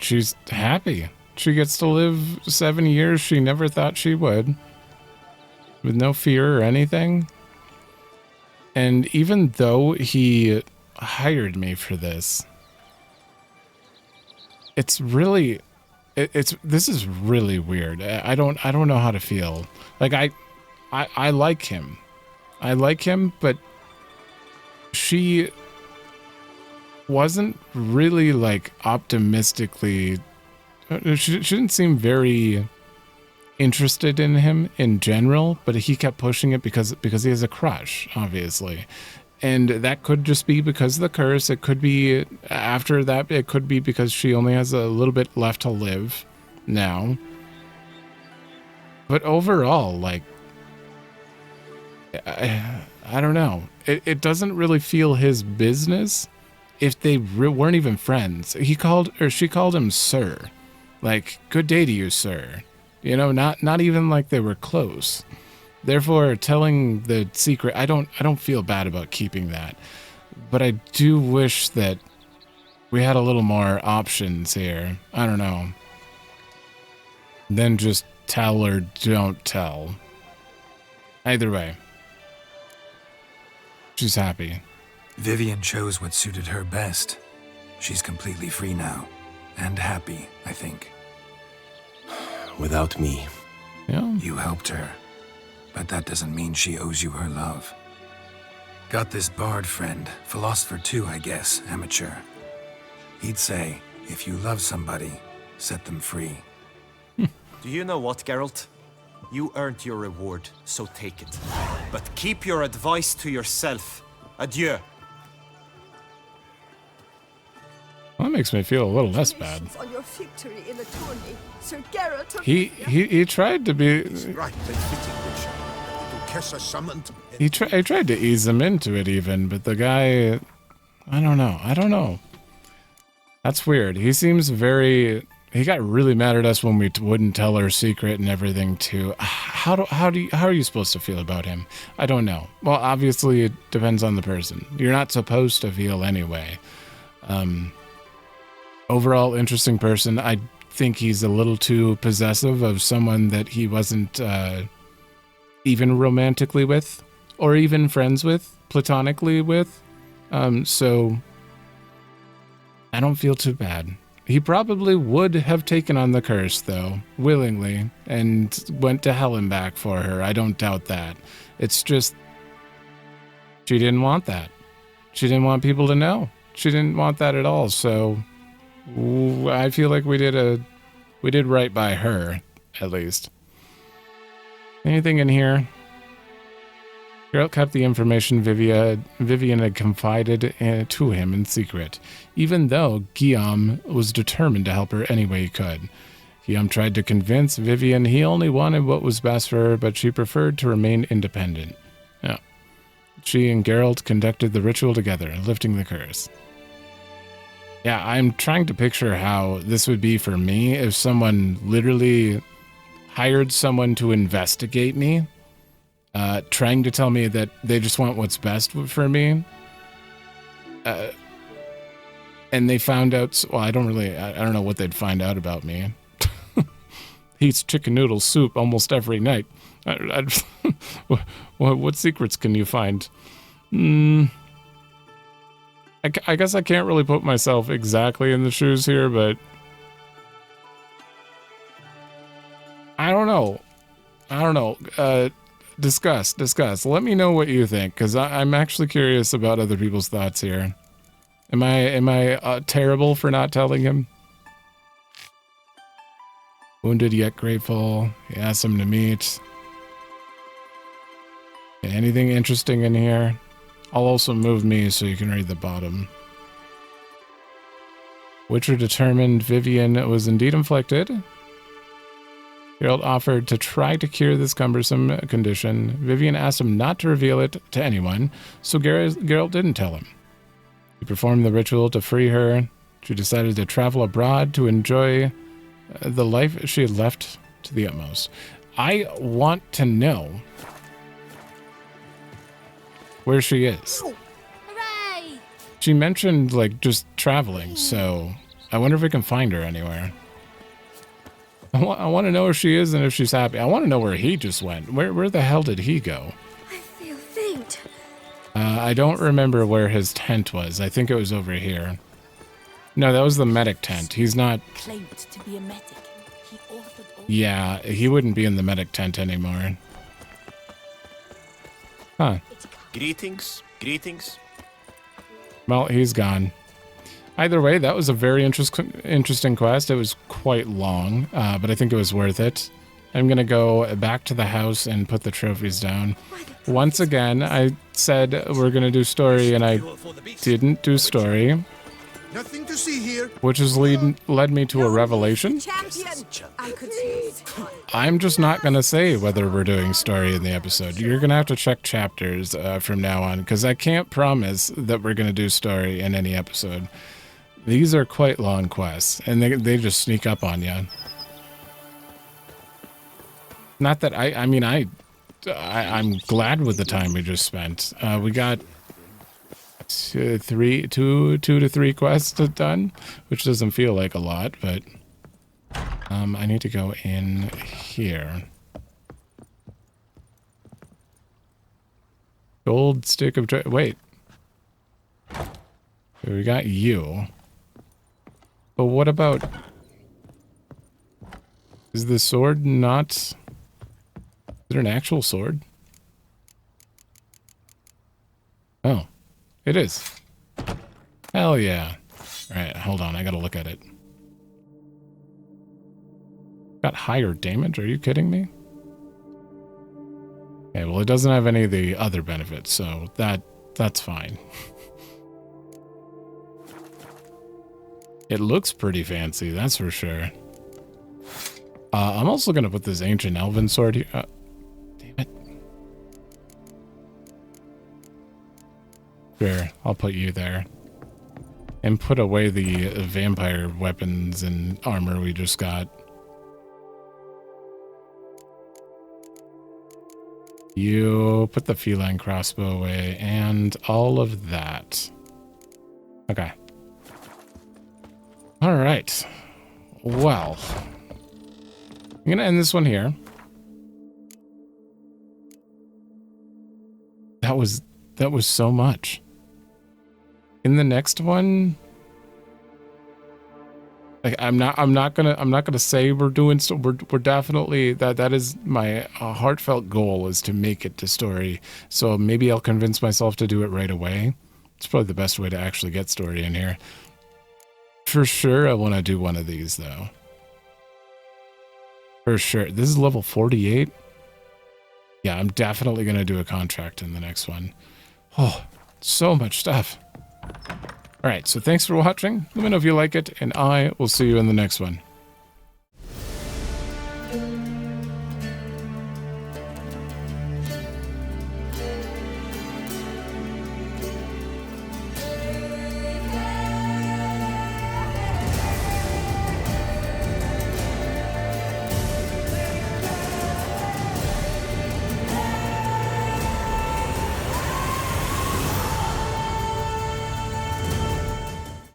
she's happy. She gets to live 7 years she never thought she would. With no fear or anything. And even though he hired me for this, it's really... this is really weird. I don't know how to feel. Like I like him. I like him, but she wasn't really like optimistically. She didn't seem very interested in him in general, but he kept pushing it because he has a crush, obviously. And that could just be because of the curse. It could be after that. It could be because she only has a little bit left to live now. But overall, like, I don't know. It doesn't really feel his business if they weren't even friends. She called him sir. Like, good day to you, sir. You know, not even like they were close. Therefore, telling the secret, I don't feel bad about keeping that. But I do wish that we had a little more options here. I don't know. Then just tell or don't tell. Either way. She's happy. Vivian chose what suited her best. She's completely free now. And happy, I think. Without me. Yeah. You helped her. But that doesn't mean she owes you her love. Got this bard friend, philosopher too, I guess, amateur. He'd say, if you love somebody, set them free. Do you know what, Geralt? You earned your reward, so take it. But keep your advice to yourself. Adieu. Well, that makes me feel a little less bad. On your victory in the tourney, Sir Geralt of He tried to be. He tried to ease him into it even, but the guy, I don't know. That's weird. He seems very. He got really mad at us when we wouldn't tell our secret and everything too. How are you supposed to feel about him? I don't know. Well, obviously it depends on the person. You're not supposed to feel anyway. Overall, interesting person. I think he's a little too possessive of someone that he wasn't even romantically with, or even friends with, platonically with. So I don't feel too bad. He probably would have taken on the curse, though, willingly, and went to hell and back for her. I don't doubt that. It's just, she didn't want that. She didn't want people to know. She didn't want that at all, so I feel like we did right by her, at least. Anything in here? Geralt kept the information Vivian had confided to him in secret, even though Guillaume was determined to help her any way he could. Guillaume tried to convince Vivian he only wanted what was best for her, but she preferred to remain independent. Yeah. She and Geralt conducted the ritual together, lifting the curse. Yeah, I'm trying to picture how this would be for me if someone literally hired someone to investigate me, trying to tell me that they just want what's best for me. And they found out, well, I don't know what they'd find out about me. He eats chicken noodle soup almost every night. What secrets can you find? I guess I can't really put myself exactly in the shoes here, but I don't know. Discuss. Let me know what you think, because I'm actually curious about other people's thoughts here. Am I terrible for not telling him? Wounded yet grateful. He asked him to meet. Anything interesting in here? I'll also move me so you can read the bottom. Witcher determined Vivian was indeed inflicted. Geralt offered to try to cure this cumbersome condition. Vivian asked him not to reveal it to anyone, so Geralt didn't tell him. He performed the ritual to free her. She decided to travel abroad to enjoy the life she had left to the utmost. I want to know where she is. Hooray! She mentioned, like, just traveling, so I wonder if we can find her anywhere. I want to know where she is and if she's happy. I want to know where he just went. Where the hell did he go? I feel faint. I don't remember where his tent was. I think it was over here. No, that was the medic tent. He's not... Claimed to be a medic. He offered all... Yeah, he wouldn't be in the medic tent anymore. Huh. Greetings. Well, he's gone. Either way, that was a very interesting quest. It was quite long, but I think it was worth it. I'm going to go back to the house and put the trophies down. Once again, I said we're going to do story, and I didn't do story. Nothing to see here. Which has led me to a revelation. I'm just not going to say whether we're doing story in the episode. You're going to have to check chapters from now on, because I can't promise that we're going to do story in any episode. These are quite long quests, and they just sneak up on you. Not that I I'm glad with the time we just spent. We got 2 to 3 quests done, which doesn't feel like a lot, but I need to go in here. Gold stick of wait. So we got you. But what about... Is the sword not... Is it an actual sword? Oh, it is. Hell yeah. Alright, hold on, I gotta look at it. Got higher damage? Are you kidding me? Okay, well it doesn't have any of the other benefits, so that's fine. It looks pretty fancy, that's for sure. I'm also gonna put this ancient elven sword here. Damn it. Sure, I'll put you there. And put away the vampire weapons and armor we just got. You put the feline crossbow away and all of that. Okay. All right. Well, I'm going to end this one here. That was so much. In the next one, like I'm not gonna say we're doing so. We're definitely that is my heartfelt goal is to make it to story. So maybe I'll convince myself to do it right away. It's probably the best way to actually get story in here. For sure, I want to do one of these though. For sure, this is level 48. Yeah, I'm definitely gonna do a contract in the next one. Oh, so much stuff. All right, so thanks for watching. Let me know if you like it, and I will see you in the next one.